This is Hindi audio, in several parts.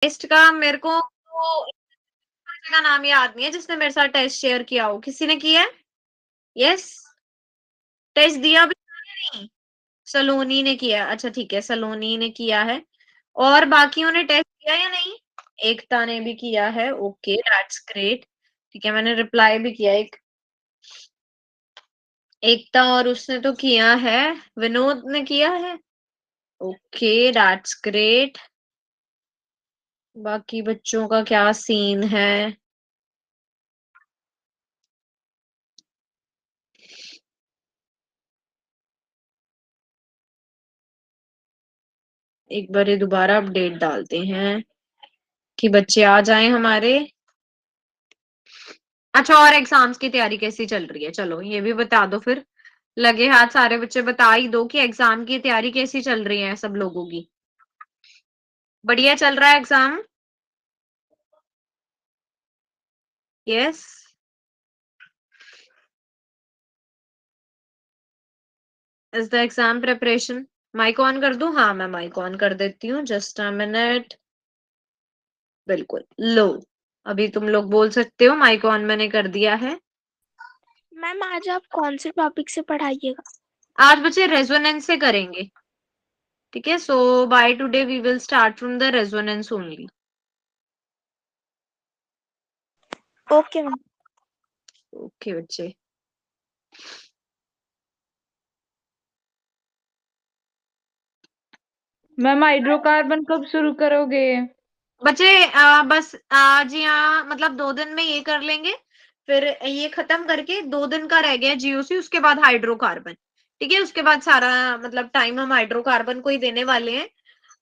टेस्ट का मेरे को तो का नाम याद नहीं है जिसने मेरे साथ टेस्ट शेयर किया हो। किसी ने किया है? यस। टेस्ट दिया भी नहीं। सलोनी ने किया। अच्छा ठीक है, सलोनी ने किया है। और बाकियों ने टेस्ट किया या नहीं? एकता ने भी किया है। Okay, that's great. ठीक है, मैंने रिप्लाई भी किया एक एकता, और उसने तो किया है। विनोद ने किया है। Okay, that's great. बाकी बच्चों का क्या सीन है? एक बार ये दोबारा अपडेट डालते हैं कि बच्चे आ जाएं हमारे। अच्छा, और एग्जाम्स की तैयारी कैसी चल रही है? चलो ये भी बता दो फिर। लगे हाथ सारे बच्चे बता ही दो कि एग्जाम की तैयारी कैसी चल रही है सब लोगों की। बढ़िया चल रहा है exam? Yes. Is the exam preparation? Mike on कर दूं? हाँ, मैं माइक ऑन कर देती हूँ। Just a minute. बिल्कुल लो। अभी तुम लोग बोल सकते हो, माइक ऑन मैंने कर दिया है। मैम आज आप कौन से टॉपिक से पढ़ाइएगा? आज बच्चे रेजोनेंस से करेंगे। ठीक है, so by today we will start from the resonance only. Okay ma'am. Okay बच्चे। मैम हाइड्रोकार्बन कब शुरू करोगे? बच्चे बस आज या मतलब 2 दिन में ये कर लेंगे। फिर ये खत्म करके 2 दिन का रह गया जीओसी, उसके बाद हाइड्रोकार्बन। ठीक है, उसके बाद सारा मतलब टाइम हम हाइड्रोकार्बन को ही देने वाले हैं।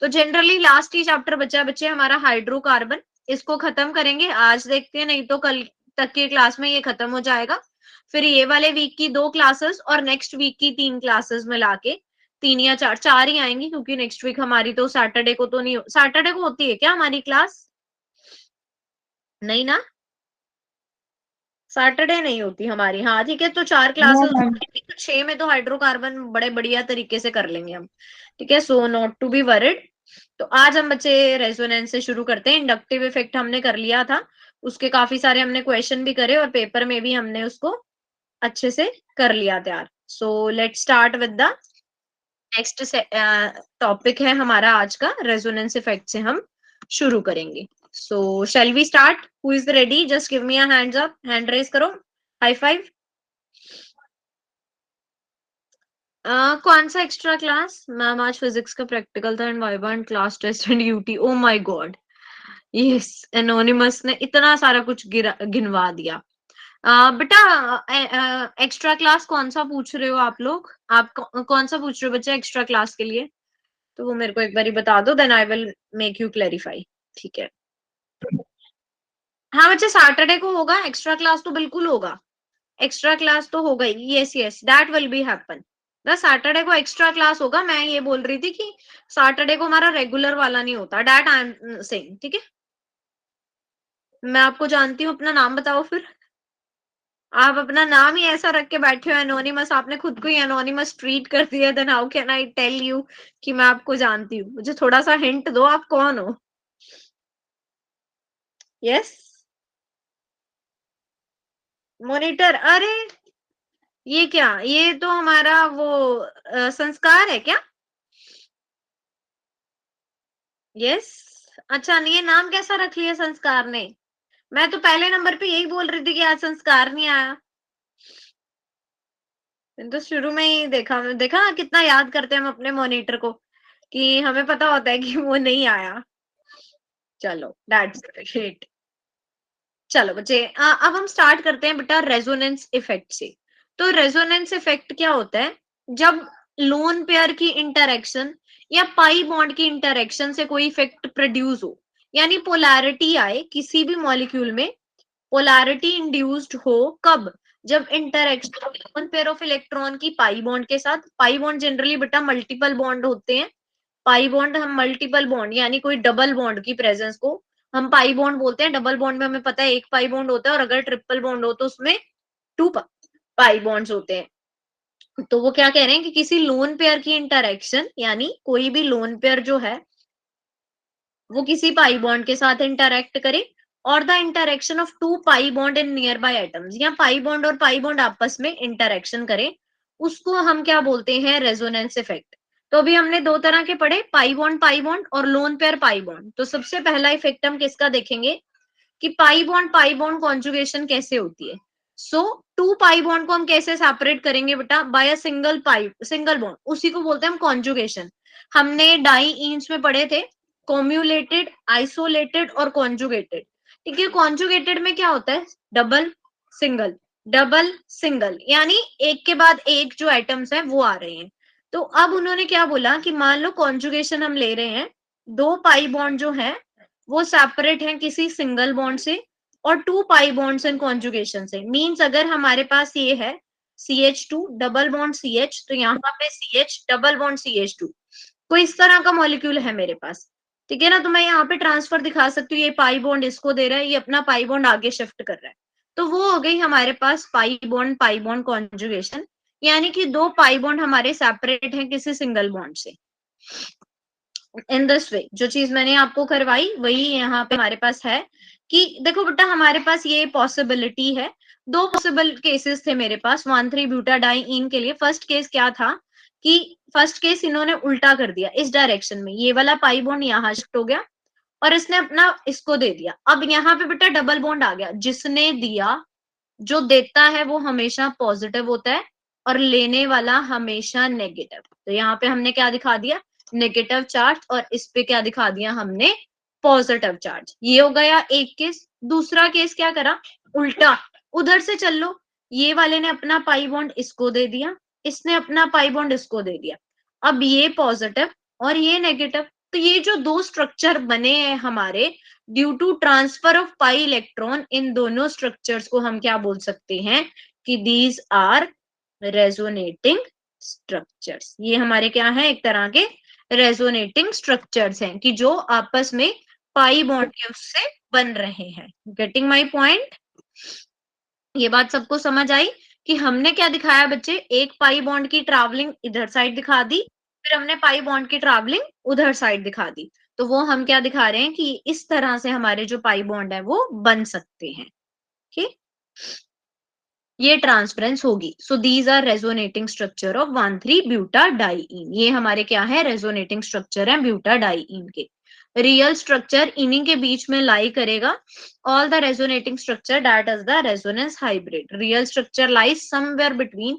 तो जनरली लास्ट ही चैप्टर बचा बच्चे हमारा हाइड्रोकार्बन। इसको खत्म करेंगे आज, देखते हैं, नहीं तो कल तक की क्लास में ये खत्म हो जाएगा। फिर ये वाले वीक की 2 क्लासेस और नेक्स्ट वीक की 3 क्लासेस मिला के 3 या 4 4 ही आएंगी, क्योंकि नेक्स्ट वीक हमारी तो सैटरडे को तो नहीं, सैटरडे को होती है क्या हमारी क्लास? नहीं ना, सैटरडे नहीं होती हमारी। हाँ ठीक है, तो 4 क्लासेस नो मैम। 6 में तो हाइड्रोकार्बन बड़े बढ़िया तरीके से कर लेंगे हम। ठीक है, so not to be worried. तो आज हम बच्चे रेजोनेंस से शुरू करते हैं। इंडक्टिव इफेक्ट हमने कर लिया था, उसके काफी सारे हमने क्वेश्चन भी करे और पेपर में भी हमने उसको अच्छे से कर लिया तैयार। So let start with the next topic है हमारा आज का, रेजोनेंस इफेक्ट से हम शुरू करेंगे। So shall we start? Who is ready? Just give me a hands up, hand raise करो, हाई फाइव। कौन सा एक्स्ट्रा क्लास? मैम आज फिजिक्स का प्रैक्टिकल था and viva and class test and UT. Oh my god, yes. Anonymous ने इतना सारा कुछ गिनवा दिया। बेटा, एक्स्ट्रा क्लास कौन सा पूछ रहे हो आप लोग? आप कौन सा पूछ रहे हो बच्चे एक्स्ट्रा क्लास के लिए? तो वो मेरे को एक बार बता दो, then I will make you clarify. ठीक है। हाँ बच्चे, सैटरडे को होगा एक्स्ट्रा क्लास, तो बिल्कुल होगा। एक्स्ट्रा क्लास तो होगा ही। Yes yes, that will be happen. The Saturday को एक्स्ट्रा क्लास होगा। मैं ये बोल रही थी कि सैटरडे को हमारा रेगुलर वाला नहीं होता, दैट आई एम सेइंग। ठीक है, मैं आपको जानती हूँ, अपना नाम बताओ फिर। आप अपना नाम ही ऐसा रख के बैठे हो एनोनिमस, आपने खुद को ही एनोनिमस ट्रीट कर दिया, then how can I tell you कि मैं आपको जानती हूँ? मुझे थोड़ा सा हिंट दो, आप कौन हो? Yes, monitor. अरे ये क्या, ये तो हमारा वो संस्कार है क्या? यस। अच्छा, ये नाम कैसा रख लिया संस्कार ने? मैं तो पहले नंबर पे यही बोल रही थी कि आज संस्कार नहीं आया। तो शुरू में ही देखा, देखा कितना याद करते हैं हम अपने मॉनिटर को, कि हमें पता होता है कि वो नहीं आया। चलो दैट्स ग्रेट। चलो बच्चे, अब हम स्टार्ट करते हैं बेटा रेजोनेंस इफेक्ट से। तो रेजोनेंस इफेक्ट क्या होता है? जब लोन पेयर की इंटरेक्शन या पाई बॉन्ड की इंटरेक्शन से कोई इफेक्ट प्रोड्यूस हो, यानी पोलैरिटी आए किसी भी मॉलिक्यूल में, पोलैरिटी इंड्यूस्ड हो। कब? जब interaction lone pair of electron की पाई बॉन्ड के साथ। पाई बॉन्ड जनरली बेटा मल्टीपल बॉन्ड होते हैं। पाई बॉन्ड हम मल्टीपल बॉन्ड यानी कोई डबल बॉन्ड की प्रेजेंस को हम पाई बॉन्ड बोलते हैं। डबल बॉन्ड में हमें पता है एक पाई बॉन्ड होता है, और अगर ट्रिपल बॉन्ड हो तो उसमें 2 पाई बॉन्ड्स होते हैं। तो वो क्या कह रहे हैं कि किसी लोन पेयर की इंटरेक्शन, यानी कोई भी लोन पेयर जो है वो किसी पाई बॉन्ड के साथ इंटरैक्ट करे, और the interaction of two pi bond in nearby atoms, या पाई बॉन्ड और पाई बॉन्ड आपस में इंटरेक्शन करे, उसको हम क्या बोलते हैं, रेजोनेंस इफेक्ट। तो अभी हमने दो तरह के पढ़े, पाई बॉन्ड और लोन पेयर पाई बॉन्ड। तो सबसे पहला इफेक्ट हम किसका देखेंगे कि पाई बॉन्ड कॉन्जुगेशन कैसे होती है। सो टू पाई बॉन्ड को हम कैसे सेपरेट करेंगे बेटा, बाय अ सिंगल बॉन्ड, उसी को बोलते हैं हम कॉन्जुगेशन। हमने डाईईन्स में पढ़े थे कॉम्युलेटेड, आइसोलेटेड और कॉन्जुगेटेड। ठीक है, कॉन्जुगेटेड में क्या होता है, डबल सिंगल, यानी एक के बाद एक जो एटम्स हैं वो आ रहे हैं। तो अब उन्होंने क्या बोला कि मान लो कॉन्जुगेशन हम ले रहे हैं, दो पाई बॉन्ड जो है वो सेपरेट हैं किसी सिंगल बॉन्ड से, और two pi bonds in conjugation से। मींस अगर हमारे पास ये है CH2 डबल बॉन्ड CH, तो यहाँ पे CH डबल बॉन्ड CH2, कोई इस तरह का मॉलिक्यूल है मेरे पास, ठीक है ना। तो मैं यहाँ पे ट्रांसफर दिखा सकती हूँ, ये पाई बॉन्ड इसको दे रहा है, ये अपना पाई बॉन्ड आगे शिफ्ट कर रहा है। तो वो हो गई हमारे पास पाई बॉन्ड कॉन्जुगेशन, यानी कि दो पाई बॉन्ड हमारे सेपरेट हैं किसी सिंगल बॉन्ड से। इन दिस वे जो चीज मैंने आपको करवाई वही यहाँ पे हमारे पास है कि देखो बेटा हमारे पास ये पॉसिबिलिटी है, दो पॉसिबल केसेस थे मेरे पास 1,3 ब्यूटाडाइईन के लिए। फर्स्ट केस क्या था कि फर्स्ट केस इन्होंने उल्टा कर दिया इस डायरेक्शन में, ये वाला पाई बॉन्ड यहाँ शिफ्ट हो गया और इसने अपना इसको दे दिया। अब यहाँ पे बेटा डबल बॉन्ड आ गया, जिसने दिया, जो देता है वो हमेशा पॉजिटिव होता है और लेने वाला हमेशा नेगेटिव। तो यहाँ पे हमने क्या दिखा दिया, नेगेटिव चार्ज, और इस पे क्या दिखा दिया हमने, पॉजिटिव चार्ज। ये हो गया एक केस। दूसरा केस क्या करा, उल्टा, उधर से चल लो, ये वाले ने अपना पाई बॉन्ड इसको दे दिया, इसने अपना पाई बॉन्ड इसको दे दिया, अब ये पॉजिटिव और ये नेगेटिव। तो ये जो दो स्ट्रक्चर बने हैं हमारे due to transfer of pi electron, इन दोनों स्ट्रक्चर्स को हम क्या बोल सकते हैं कि दीज आर रेजोनेटिंग स्ट्रक्चर्स। ये हमारे क्या है, एक तरह के रेजोनेटिंग स्ट्रक्चर्स हैं कि जो आपस में पाई बॉन्ड के उससे बन रहे हैं। गेटिंग माई पॉइंट, ये बात सबको समझ आई कि हमने क्या दिखाया बच्चे, एक पाई बॉन्ड की ट्रैवलिंग इधर साइड दिखा दी, फिर हमने पाई बॉन्ड की ट्रैवलिंग उधर साइड दिखा दी। तो वो हम क्या दिखा रहे हैं कि इस तरह से हमारे जो पाई बॉन्ड है वो बन सकते हैं। ठीक, ये ट्रांसफरेंस होगी। So these are resonating structure of 1,3 butadiene. ये हमारे क्या है, रेजोनेटिंग स्ट्रक्चर है ब्यूटाडाइईन के। रियल स्ट्रक्चर इन्हीं के बीच में लाई करेगा। All the resonating structure that is the resonance hybrid. Real structure lies somewhere between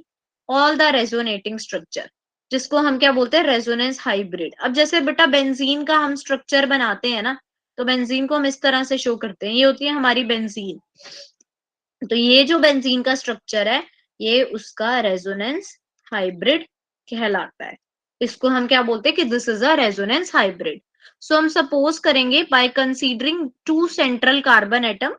all the resonating structure, जिसको हम क्या बोलते हैं, रेजोनेंस हाइब्रिड। अब जैसे बेटा बेंजीन का हम स्ट्रक्चर बनाते हैं ना, तो बेंजीन को हम इस तरह से शो करते हैं, ये होती है हमारी बेंजीन। तो ये जो बेंजीन का स्ट्रक्चर है ये उसका रेजोनेंस हाइब्रिड कहलाता है। इसको हम क्या बोलते हैं कि this is a resonance hybrid. So हम सपोज करेंगे by considering two central carbon atom,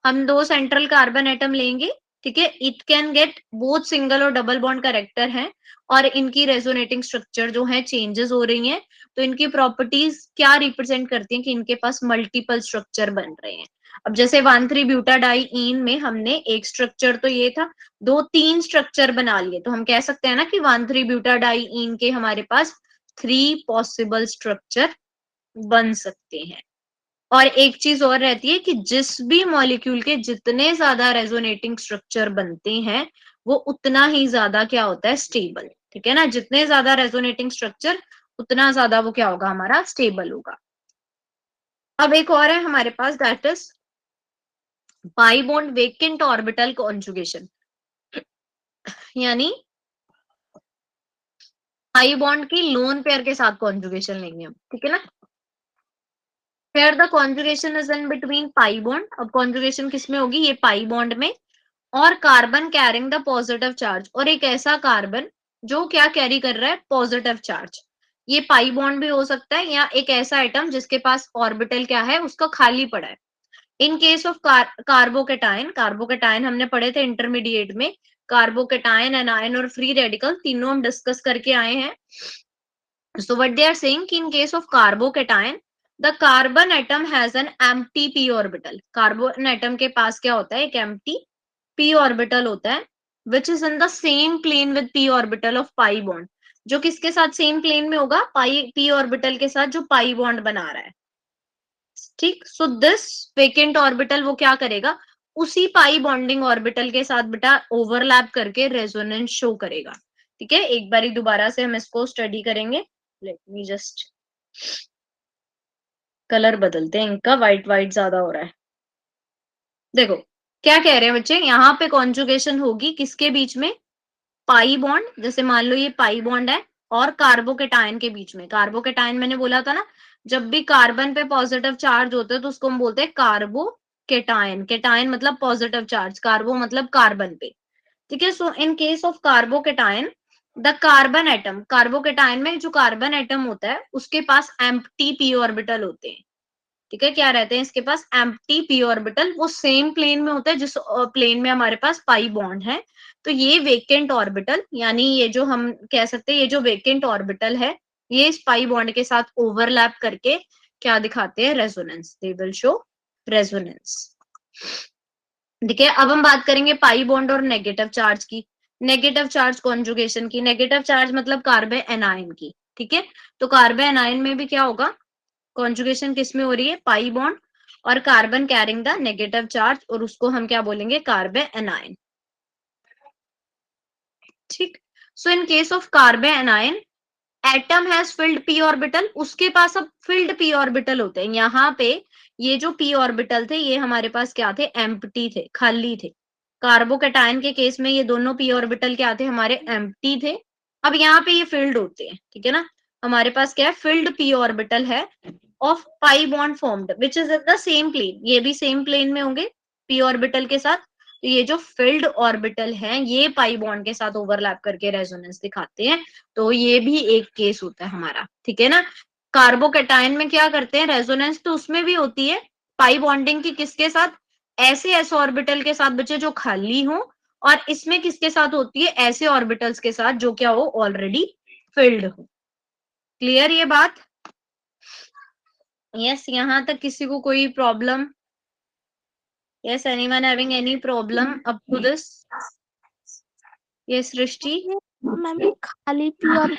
हम दो सेंट्रल कार्बन एटम लेंगे, ठीक है। It can get both single और डबल बॉन्ड कैरेक्टर है, और इनकी रेजोनेटिंग स्ट्रक्चर जो है चेंजेस हो रही हैं। तो इनकी प्रॉपर्टीज क्या रिप्रेजेंट करती हैं कि इनके पास मल्टीपल स्ट्रक्चर बन रहे हैं। अब जैसे 1,3 ब्यूटाडाइईन में हमने एक स्ट्रक्चर तो ये था, दो तीन स्ट्रक्चर बना लिए, तो हम कह सकते हैं ना कि 1,3 ब्यूटाडाइईन के हमारे पास 3 पॉसिबल स्ट्रक्चर बन सकते हैं। और एक चीज और रहती है कि जिस भी मॉलिक्यूल के जितने ज्यादा रेजोनेटिंग स्ट्रक्चर बनते हैं वो उतना ही ज्यादा क्या होता है, स्टेबल। ठीक है ना, जितने ज्यादा रेजोनेटिंग स्ट्रक्चर उतना ज्यादा वो क्या होगा, हमारा स्टेबल होगा। अब एक और है हमारे पास, that is pi bond vacant orbital conjugation, यानी पाई बॉन्ड की लोन पेयर के साथ कॉन्जुगेशन लेंगे हम, ठीक है ना। Pair the conjugation is in between pi bond. अब कॉन्जुगेशन किसमें होगी, ये पाई बॉन्ड में, और carbon carrying the positive charge, और एक ऐसा कार्बन जो क्या कैरी कर रहा है, पॉजिटिव चार्ज। ये पाई बॉन्ड भी हो सकता है या एक ऐसा एटम जिसके पास ऑर्बिटल क्या है, उसका खाली पड़ा है। In case of carbocation, carbocation हमने पढ़े थे इंटरमीडिएट में, कार्बोकेटाइन, एनायन और फ्री रेडिकल तीनों हम डिस्कस करके आए हैं। So what they are saying कि in case of carbocation the carbon atom has an empty p orbital. Carbon atom के पास क्या होता है, एक एम्प्टी p ऑर्बिटल होता है, which is in the same plane with p orbital of pi bond. जो किसके साथ सेम प्लेन में होगा, पाई p ऑर्बिटल के साथ जो पाई बॉन्ड बना रहा है। ठीक। सो दिस वेकेंट ऑर्बिटल वो क्या करेगा, उसी पाई बॉन्डिंग ऑर्बिटल के साथ बेटा ओवरलैप करके रेजोनेंस शो करेगा। ठीक है, एक बारी दोबारा से हम इसको स्टडी करेंगे। लेट मी जस्ट कलर बदलते हैं इनका, व्हाइट व्हाइट ज्यादा हो रहा है। देखो क्या कह रहे हैं बच्चे, यहाँ पे कॉन्जुगेशन होगी किसके बीच में, पाई बॉन्ड, जैसे मान लो ये पाई बॉन्ड है और कार्बोकेटायन के बीच में। कार्बोकेटायन मैंने बोला था ना, जब भी कार्बन पे पॉजिटिव चार्ज होते हैं तो उसको हम बोलते हैं कार्बोकेटायन। केटायन मतलब पॉजिटिव चार्ज, कार्बो मतलब कार्बन पे। ठीक है, so in case of carbocation the carbon atom, carbocation में जो कार्बन एटम होता है उसके पास एम्प्टी पी ऑर्बिटल होते हैं। ठीक है, क्या रहते हैं इसके पास, एम्प्टी पी ऑर्बिटल। वो सेम प्लेन में होता है जिस प्लेन में हमारे पास पाई बॉन्ड है। तो ये वेकेंट ऑर्बिटल, यानी ये जो हम कह सकते हैं ये जो वेकेंट ऑर्बिटल है, ये इस पाई बॉन्ड के साथ ओवरलैप करके क्या दिखाते हैं, resonance. They will show resonance. ठीक है, अब हम बात करेंगे पाई बॉन्ड और नेगेटिव चार्ज की, नेगेटिव चार्ज कॉन्जुगेशन की। नेगेटिव चार्ज मतलब कार्बन एनायन की। ठीक है, तो कार्बन एनायन में भी क्या होगा, कॉन्जुगेशन किसमें हो रही है, पाई बॉन्ड और carbon carrying the negative charge, और उसको हम क्या बोलेंगे, कार्बन एनायन। ठीक, so in case of carbon anion atom has filled P orbital, उसके पास अब फिल्ड पी ऑर्बिटल होते हैं। यहाँ पे ये जो पी ऑर्बिटल थे ये हमारे पास क्या थे, एम्प्टी थे, खाली थे। कार्बोकेटायन के केस में ये दोनों पी ऑर्बिटल क्या थे, हमारे एम्प्टी थे। अब यहाँ पे ये फिल्ड होते हैं। ठीक है ना, हमारे पास क्या है, फिल्ड पी ऑर्बिटल है of pi bond formed which is in the same plane, ये भी सेम प्लेन में होंगे पी ऑर्बिटल के साथ। तो ये जो फिल्ड ऑर्बिटल है ये पाई बॉन्ड के साथ ओवरलैप करके रेजोनेंस दिखाते हैं। तो ये भी एक केस होता है हमारा। ठीक है ना, कार्बोकेटायन में क्या करते हैं, रेजोनेंस तो उसमें भी होती है पाई बॉन्डिंग की, किसके साथ, ऐसे एस ऑर्बिटल के साथ बच्चे जो खाली हो, और इसमें किसके साथ होती है, ऐसे ऑर्बिटल्स के साथ जो क्या हो, ऑलरेडी फिल्ड हो। क्लियर ये बात, यस यहाँ तक किसी को कोई problem, yes anyone having any problem up to this, yes Srishti. Ma'am ये खाली पी और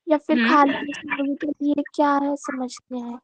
या फिर खाली ऑर्बिटल, ये क्या है समझ नहीं आया।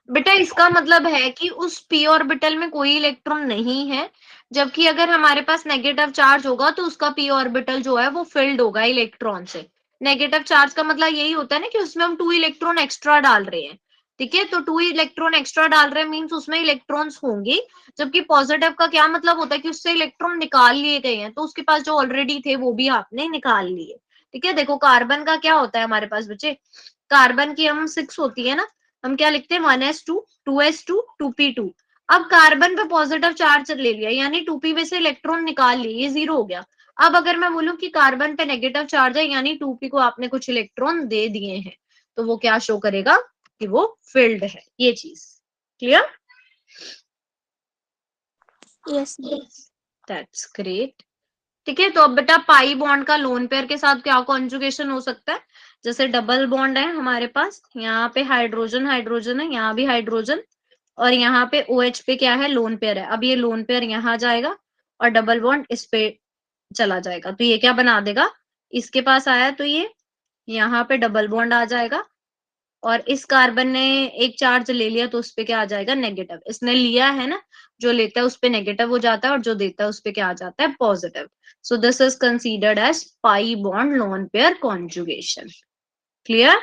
बेटा इसका मतलब है कि उस पी ऑर्बिटल में कोई इलेक्ट्रॉन नहीं है, जबकि अगर हमारे पास नेगेटिव चार्ज होगा तो उसका पी ऑर्बिटल जो है वो फिल्ड होगा इलेक्ट्रॉन से। नेगेटिव चार्ज का मतलब यही होता है ना कि उसमें हम 2 इलेक्ट्रॉन एक्स्ट्रा डाल रहे हैं। ठीक है, तो 2 इलेक्ट्रॉन एक्स्ट्रा डाल रहे हैं मीन्स उसमें इलेक्ट्रॉन्स होंगे, जबकि पॉजिटिव का क्या मतलब होता है कि उससे इलेक्ट्रॉन निकाल लिए गए हैं, तो उसके पास जो ऑलरेडी थे वो भी आपने निकाल लिए। ठीक है, देखो कार्बन का क्या होता है हमारे पास बच्चे, कार्बन की हम 6 होती है ना, हम क्या लिखते हैं 1s2 2s2 2p2। अब कार्बन पे पॉजिटिव चार्ज ले लिया यानी 2p में से इलेक्ट्रॉन निकाल लिए, ये 0 हो गया। अब अगर मैं बोलूं कि कार्बन पे नेगेटिव चार्ज है यानी 2p को आपने कुछ इलेक्ट्रॉन दे दिए हैं, तो वो क्या शो करेगा कि वो फिल्ड है, ये चीज क्लियर। Yes that's great. ठीक है, तो अब बेटा पाई बॉन्ड का लोन पेयर के साथ क्या कॉन्जुगेशन हो सकता है, जैसे डबल बॉन्ड है हमारे पास, यहाँ पे हाइड्रोजन हाइड्रोजन है, यहाँ भी हाइड्रोजन, और यहाँ पे OH पे क्या है, लोन पेयर है। अब ये लोन पेयर यहाँ जाएगा और डबल बॉन्ड इस पे चला जाएगा, तो ये क्या बना देगा, इसके पास आया तो ये यहाँ पे डबल बॉन्ड आ जाएगा, और इस कार्बन ने एक चार्ज ले लिया तो उस पे क्या आ जाएगा, नेगेटिव। इसने लिया है ना, जो लेता है उस पे नेगेटिव हो जाता है और जो देता है उस पे क्या आ जाता है, positive. So this is considered as pi bond lone pair conjugation. Clear,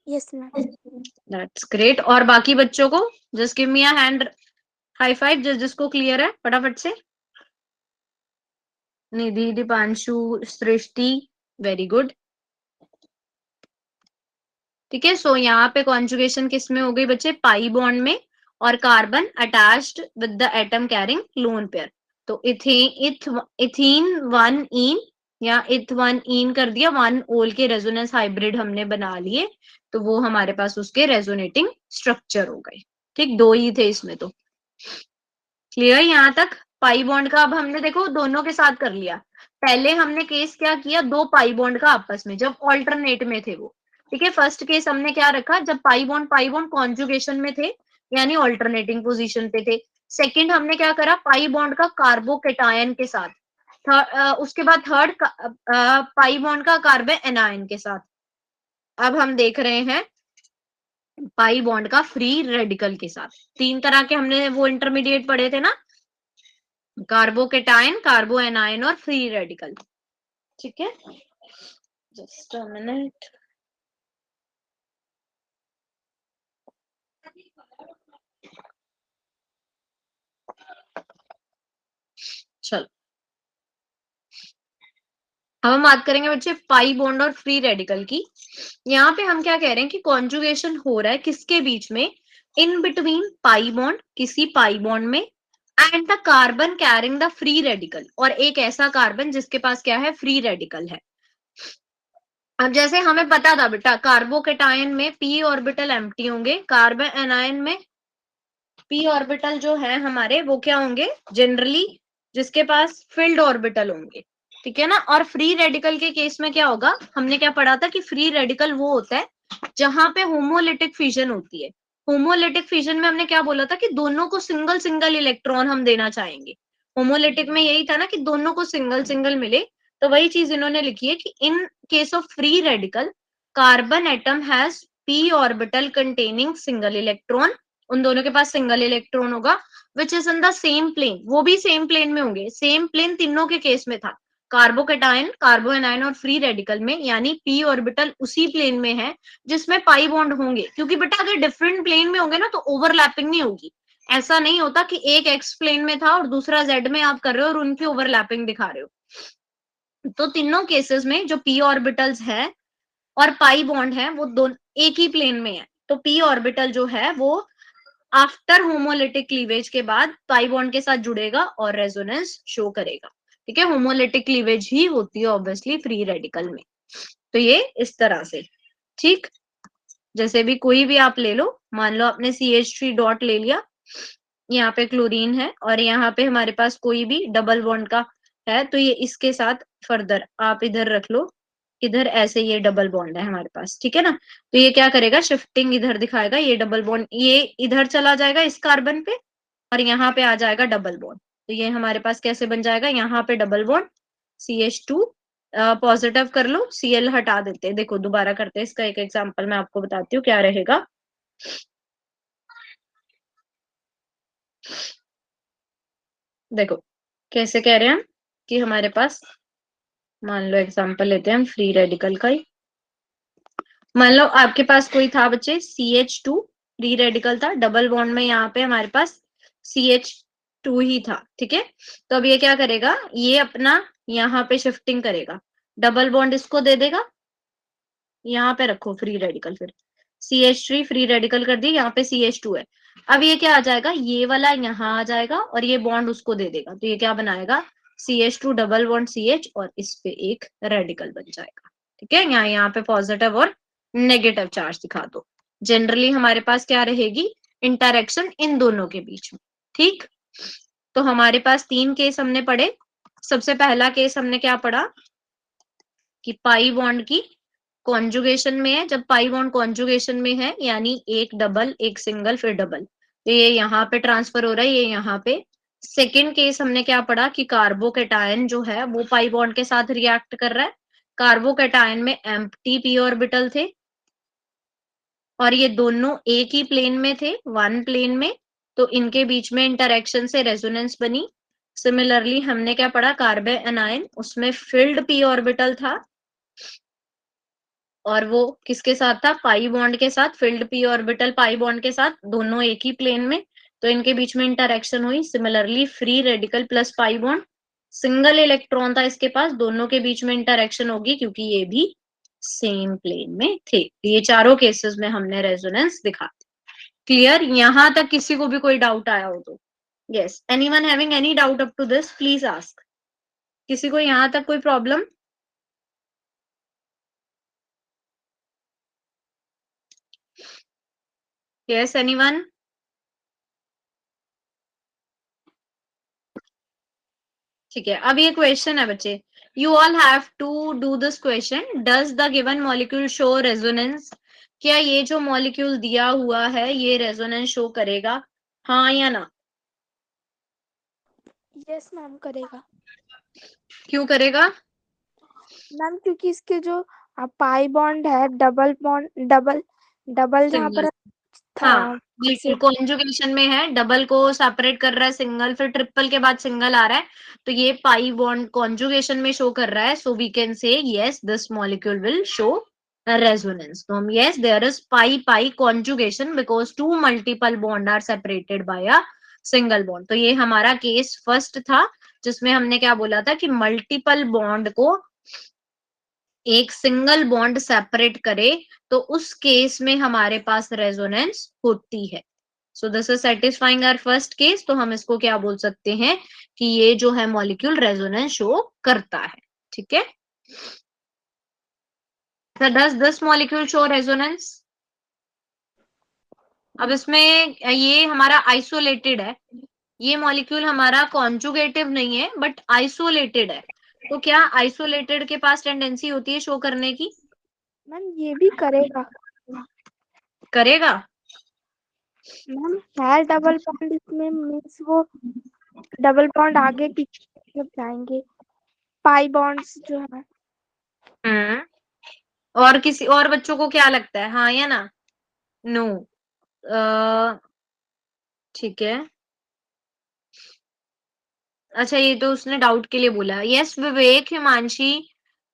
yes ma'am. That's great. और बाकी बच्चों को just give me a hand high five जिसको क्लियर है फटाफट से। Nidhi, Deepanshu, Srishti, very good. ठीक है, सो यहाँ पे कॉन्जुगेशन किस में हो गई बच्चे, पाई बॉन्ड में, और carbon attached with the atom carrying lone pair. तो इथीन 1 इन या इथ 1 इन कर दिया, 1 ओल के रेजोनेंस हाइब्रिड हमने बना लिए, तो वो हमारे पास उसके रेजोनेटिंग स्ट्रक्चर हो गए। ठीक, 2 ही थे इसमें तो। क्लियर यहाँ तक, पाई बॉन्ड का अब हमने देखो दोनों के साथ कर लिया। पहले हमने केस क्या किया, 2 पाई बॉन्ड का आपस में जब ऑल्टरनेट में थे वो। ठीक है, फर्स्ट केस हमने क्या रखा, जब पाई बॉन्ड कॉन्जुगेशन में थे यानी ऑल्टरनेटिंग पोजीशन पे थे। सेकंड हमने क्या करा, पाई बॉन्ड का कार्बोकेटायन के साथ, उसके बाद थर्ड पाई बॉन्ड का कार्बन एनायन के साथ। अब हम देख रहे हैं पाई बॉन्ड का फ्री रेडिकल के साथ। 3 तरह के हमने वो इंटरमीडिएट पढ़े थे ना, कार्बोकेटाइन, कार्बो एनायन और फ्री रेडिकल। ठीक है, जस्ट अ मिनट। चलो अब हम बात करेंगे बच्चे पाई बॉन्ड और फ्री रेडिकल की। यहाँ पे हम क्या कह रहे हैं कि कॉन्जुगेशन हो रहा है किसके बीच में, इन बिटवीन पाई बॉन्ड, किसी पाई बॉन्ड में, and the carbon carrying the free radical, और एक ऐसा कार्बन जिसके पास क्या है, फ्री रेडिकल है। अब जैसे हमें पता था बेटा, कार्बोकेटाइन में पी ऑर्बिटल एम्प्टी होंगे, कार्बन एनायन में पी ऑर्बिटल जो है हमारे वो क्या होंगे, जनरली जिसके पास फिल्ड ऑर्बिटल होंगे। ठीक है ना। और फ्री रेडिकल के केस में क्या होगा, हमने क्या पढ़ा था कि फ्री रेडिकल वो होता है जहां पे होमोलिटिक फिजन होती है। होमोलिटिक फिजन में हमने क्या बोला था कि दोनों को सिंगल सिंगल इलेक्ट्रॉन हम देना चाहेंगे। होमोलिटिक में यही था ना कि दोनों को सिंगल सिंगल मिले, तो वही चीज इन्होंने लिखी है कि in case of free radical carbon atom has p orbital containing single electron, उन दोनों के पास सिंगल इलेक्ट्रॉन होगा, which is in the same plane, वो भी सेम प्लेन में होंगे। सेम प्लेन तीनों के केस में था, कार्बोकेटाइन, कार्बो एनायन और फ्री रेडिकल में, यानी पी ऑर्बिटल उसी प्लेन में है जिसमें पाई बॉन्ड होंगे। क्योंकि बेटा अगर डिफरेंट प्लेन में होंगे ना तो ओवरलैपिंग नहीं होगी। ऐसा नहीं होता कि एक एक्स प्लेन में था और दूसरा जेड में आप कर रहे हो और उनकी ओवरलैपिंग दिखा रहे हो। तो तीनों केसेस में जो पी ऑर्बिटल्स है और पाई बॉन्ड है वो दोनों एक ही प्लेन में है। तो पी ऑर्बिटल जो है वो आफ्टर होमोलिटिक क्लीवेज के बाद पाई बॉन्ड के साथ जुड़ेगा और रेजोनेंस शो करेगा। ठीक है, होमोलिटिक क्लीवेज ही होती है ऑब्वियसली फ्री रेडिकल में। तो ये इस तरह से, ठीक, जैसे भी कोई भी आप ले लो, मान लो आपने CH3 डॉट ले लिया, यहाँ पे क्लोरीन है और यहाँ पे हमारे पास कोई भी डबल बॉन्ड का है, तो ये इसके साथ फर्दर आप इधर रख लो, इधर ऐसे ये डबल बॉन्ड है हमारे पास। ठीक है ना। तो ये क्या करेगा, शिफ्टिंग इधर दिखाएगा, ये डबल बॉन्ड ये इधर चला जाएगा इस कार्बन पे और यहाँ पे आ जाएगा डबल बॉन्ड। तो ये हमारे पास कैसे बन जाएगा, यहाँ पे डबल बॉन्ड CH2 पॉजिटिव कर लो, Cl हटा देते हैं। देखो दोबारा करते हैं इसका एक एग्जांपल, मैं आपको बताती हूँ क्या रहेगा। देखो कैसे कह रहे हैं हम कि हमारे पास, मान लो एग्जांपल लेते हैं हम फ्री रेडिकल का ही। मान लो आपके पास कोई था बच्चे CH2 फ्री रेडिकल था, डबल बॉन्ड में यहाँ पे हमारे पास CH2 ही था। ठीक है, तो अब ये क्या करेगा, ये अपना यहाँ पे शिफ्टिंग करेगा, डबल बॉन्ड इसको दे देगा, यहाँ पे रखो फ्री रेडिकल, फिर CH3 फ्री रेडिकल कर दी, यहाँ पे CH2 है। अब ये क्या आ जाएगा, ये वाला यहाँ आ जाएगा और ये बॉन्ड उसको दे देगा, तो ये क्या बनाएगा, CH2 डबल बॉन्ड CH और इस पे एक रेडिकल बन जाएगा। ठीक है, यहाँ पे पॉजिटिव और नेगेटिव चार्ज दिखा दो। जनरली हमारे पास क्या रहेगी, इंटरेक्शन इन दोनों के बीच में। ठीक, तो हमारे पास 3 केस हमने पढ़े। सबसे पहला केस हमने क्या पढ़ा कि पाई बॉन्ड की कॉन्जुगेशन में है, जब पाई बॉन्ड कॉन्जुगेशन में है यानी एक डबल एक सिंगल फिर डबल, तो ये यहाँ पे ट्रांसफर हो रहा है, ये यहाँ पे। सेकेंड केस हमने क्या पढ़ा कि कार्बोकेटायन जो है वो पाई बॉन्ड के साथ रिएक्ट कर रहा है, कार्बोकेटायन में एम्प्टी पी ऑर्बिटल थे और ये दोनों एक ही प्लेन में थे, वन प्लेन में, तो इनके बीच में इंटरेक्शन से रेजोनेंस बनी। सिमिलरली हमने क्या पढ़ा, कार्बन एनायन, उसमें फिल्ड पी ऑर्बिटल था और वो किसके साथ था, पाई बॉन्ड के साथ, field P orbital pi bond के साथ, दोनों एक ही प्लेन में, तो इनके बीच में इंटरेक्शन हुई। Similarly free radical plus pi bond, single electron था इसके पास, दोनों के बीच में इंटरेक्शन होगी क्योंकि ये भी सेम प्लेन में थे। ये चारों केसेस में हमने रेजोनेंस दिखा। क्लियर, यहां तक किसी को भी कोई डाउट आया हो तो? Yes, anyone having any doubt up to this please ask. किसी को यहां तक कोई प्रॉब्लम? Yes, anyone? ठीक है, अब ये क्वेश्चन है बच्चे, you all have to do this question, does the given molecule show resonance? क्या ये जो मॉलिक्यूल दिया हुआ है ये रेजोनेंस शो करेगा, हाँ या ना? यस मैम करेगा। क्यों करेगा? मैम क्योंकि इसके जो पाई बॉन्ड है, डबल बॉन्ड, डबल जहाँ पर हाँ बिल्कुल, कॉन्जुगेशन में है, डबल को सेपरेट कर रहा है सिंगल, फिर ट्रिपल के बाद सिंगल आ रहा है, तो ये पाई बॉन्ड कॉन्जुगेशन में शो कर रहा है. So we can say yes this molecule will show resonance. तो हम yes there is pi pi conjugation because two multiple bond are separated by a single bond. तो ये हमारा केस फर्स्ट था जिसमें हमने क्या बोला था कि मल्टीपल बॉन्ड को एक सिंगल बॉन्ड सेपरेट करे तो उस केस में हमारे पास रेजोनेंस होती है. So this is satisfying our first case. तो हम इसको क्या बोल सकते हैं कि ये जो है मॉलिक्यूल रेजोनेंस शो करता है. ठीक है. So does this molecule show resonance? अब इसमें ये हमारा आइसोलेटेड है, ये मॉलिक्यूल हमारा कॉन्जुगेटिव नहीं है बट आइसोलेटेड है. तो क्या आइसोलेटेड के पास टेंडेंसी होती है शो करने की? मैम ये भी करेगा. करेगा. मैम है डबल बॉन्ड इसमें, मीन्स वो डबल बॉन्ड आगे पीछे जाएंगे, पाई बॉन्ड्स जो है. और किसी और बच्चों को क्या लगता है, हाँ या ना? नो. ठीक है. अच्छा ये तो उसने डाउट के लिए बोला. यस विवेक, हिमांशी,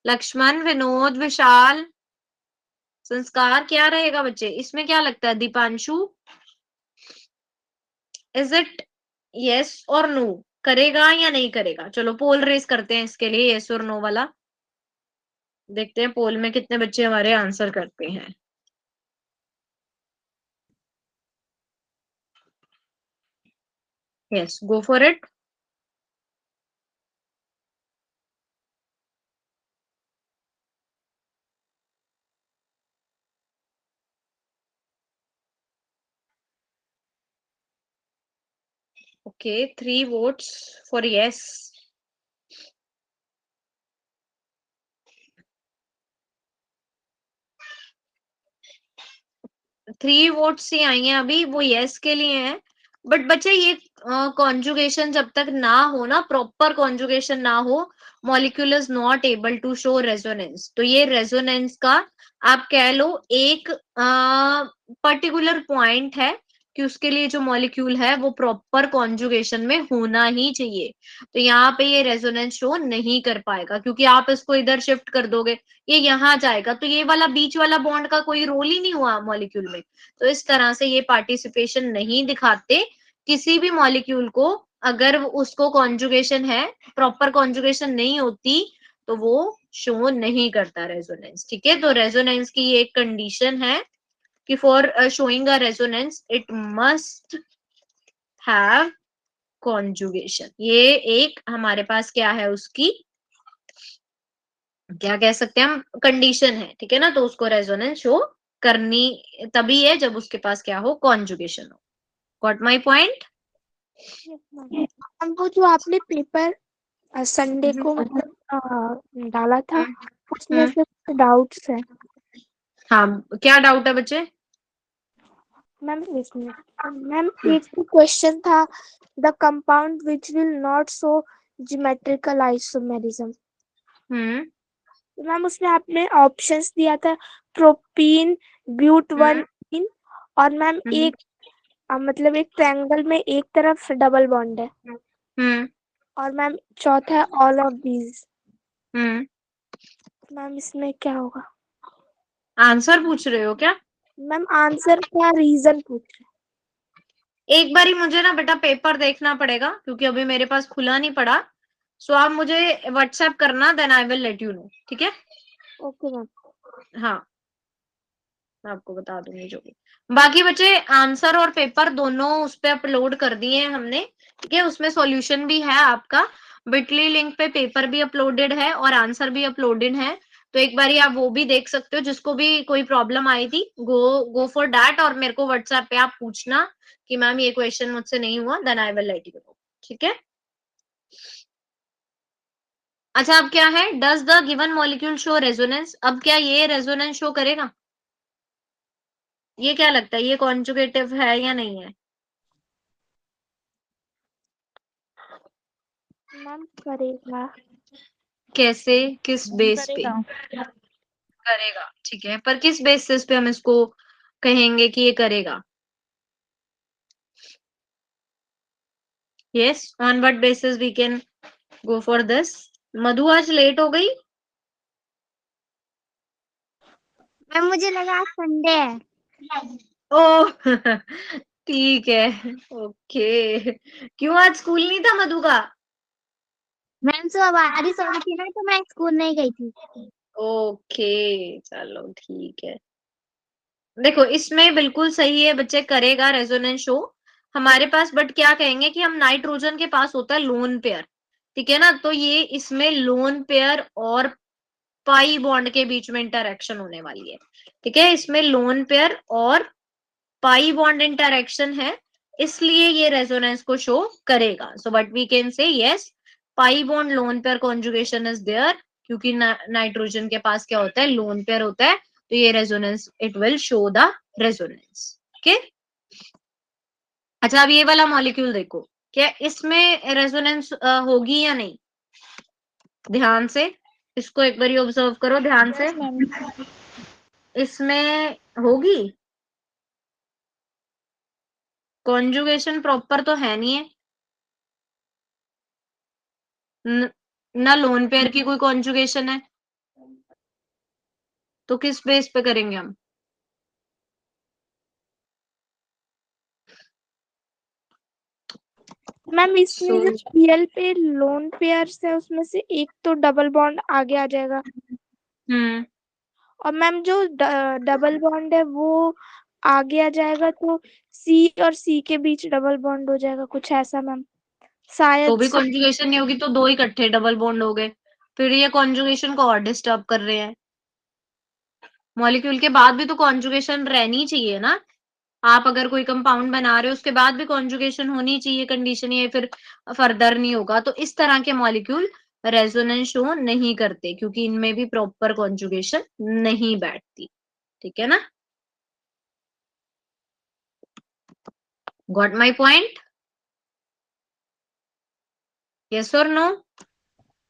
लक्ष्मण, विनोद, विशाल. संस्कार क्या रहेगा बच्चे इसमें, क्या लगता है दीपांशु? इज इट यस और नो, करेगा या नहीं करेगा? चलो पोल रेस करते हैं इसके लिए, यस और नो वाला. देखते हैं पोल में कितने बच्चे हमारे आंसर करते हैं. Yes go for it. Okay, 3 votes for yes. Three votes ही आई हैं अभी, वो यस के लिए हैं. बट बच्चे ये कॉन्जुगेशन जब तक ना हो ना, प्रॉपर कॉन्जुगेशन ना हो, molecule is not able to show resonance. तो ये रेजोनेंस का आप कह लो एक पर्टिकुलर पॉइंट है कि उसके लिए जो मॉलिक्यूल है वो प्रॉपर कॉन्जुगेशन में होना ही चाहिए. तो यहाँ पे ये रेजोनेंस शो नहीं कर पाएगा क्योंकि आप इसको इधर शिफ्ट कर दोगे, ये यहाँ जाएगा, तो ये वाला बीच वाला बॉन्ड का कोई रोल ही नहीं हुआ मॉलिक्यूल में. तो इस तरह से ये पार्टिसिपेशन नहीं दिखाते. किसी भी मॉलिक्यूल को अगर उसको कॉन्जुगेशन है, प्रॉपर कॉन्जुगेशन नहीं होती, तो वो शो नहीं करता रेजोनेंस. ठीक है. तो रेजोनेंस की ये एक कंडीशन है कि for showing a resonance it must have conjugation. ये एक हमारे पास क्या है, उसकी क्या कह सकते हैं हम, कंडीशन है. ठीक है ना. तो उसको रेजोनेंस शो करनी तभी है जब उसके पास क्या हो, कॉन्जुगेशन हो. Got my point? वो जो आपने पेपर संडे को मतलब डाला था, उसमें से डाउट्स है. हाँ क्या डाउट है बच्चे? मैम एक क्वेश्चन था, the compound which will not show geometrical isomerism. Ma'am उसमें आपने ऑप्शंस दिया था, प्रोपीन, ब्यूट 1 और मैम एक मतलब एक ट्रायंगल में एक तरफ डबल बॉन्ड है, और मैम चौथा है ऑल ऑफ दीज. मैम इसमें क्या होगा? आंसर पूछ रहे हो क्या? मैम आंसर क्या, रीजन पूछ रहे. एक बारी मुझे ना बेटा पेपर देखना पड़ेगा क्योंकि अभी मेरे पास खुला नहीं पड़ा. सो आप मुझे व्हाट्सएप करना, then I will let you know. ठीक है. Okay ma'am. हाँ मैं आपको बता दूंगी जो भी. बाकी बच्चे आंसर और पेपर दोनों उस पे अपलोड कर दिए हैं हमने. ठीक है. उसमें सॉल्यूशन भी है आपका, बिटली लिंक पे पेपर भी अपलोडेड है और आंसर भी अपलोडेड है. तो एक बारी आप वो भी देख सकते हो. जिसको भी कोई प्रॉब्लम आई थी, गो फॉर दैट और मेरे को व्हाट्सएप पे आप पूछना कि मैम ये क्वेश्चन मुझसे नहीं हुआ, then I will let you know. ठीक है. अच्छा अब क्या है, does the given molecule show resonance. अब क्या ये रेजोनेंस शो करेगा? ये क्या लगता है, ये कॉन्जुगेटिव है या नहीं है? मैम करेगा. कैसे, किस बेस पे करेगा। करेगा, ठीक है, पर किस बेसिस पे हम इसको कहेंगे कि ये करेगा? Yes, on what basis we can go for this? Madhu आज लेट हो गई? मैम मुझे लगा आज संडे है। ओह ठीक है, ओके। क्यों आज स्कूल नहीं था मधु का? मैम सुबह बारिश हो रही थी ना, तो मैं स्कूल नहीं गई थी। ओके, चलो ठीक है। देखो इसमें बिल्कुल सही है बच्चे, करेगा रेजोनेंस शो हमारे पास, बट क्या कहेंगे कि हम नाइट्रोजन के पास होता है लोन पेयर, ठीक है ना, तो ये इसमें लोन पेयर और पाई बॉन्ड के बीच में इंटरेक्शन होने वाली है, ठीक है, इसमें लोन पेयर और पाई बॉन्ड इंटरेक्शन है, इसलिए ये रेजोनेंस को शो करेगा। So but we can say yes, pi bond lone pair conjugation is there, क्योंकि नाइट्रोजन के पास क्या होता है, लोन पेयर होता है, तो ये resonance it will show the resonance. Okay, अच्छा अब ये वाला मॉलिक्यूल देखो, क्या इसमें रेजोनेंस होगी या नहीं? ध्यान से इसको एक बार ऑब्जर्व करो ध्यान से, इसमें होगी? कॉन्जुगेशन प्रॉपर तो है नहीं है, ना लोन पेयर की कोई कॉन्जुगेशन है, तो किस बेस पे करेंगे हम? मैम इसमें So, जो Cl पे लोन पेयर्स है उसमें से एक तो डबल बॉन्ड आगे आ जाएगा, और मैम जो डबल बॉन्ड है वो आगे आ जाएगा, तो C और C के बीच डबल बॉन्ड हो जाएगा, कुछ ऐसा मैम तो शायद भी से। कॉन्जुगेशन नहीं होगी, तो दो इकट्ठे डबल बॉन्ड हो गए, फिर ये कॉन्जुगेशन को और डिस्टर्ब कर रहे हैं। मॉलिक्यूल के बाद भी तो कॉन्जुगेशन रहनी चाहिए ना, आप अगर कोई कंपाउंड बना रहे हो उसके बाद भी कॉन्जुगेशन होनी चाहिए, कंडीशन ये फिर फर्दर नहीं होगा, तो इस तरह के मॉलिक्यूल रेजोनेंस शो नहीं करते, क्योंकि इनमें भी प्रॉपर कॉन्जुगेशन नहीं बैठती, ठीक है ना? Got my point? यस और नो?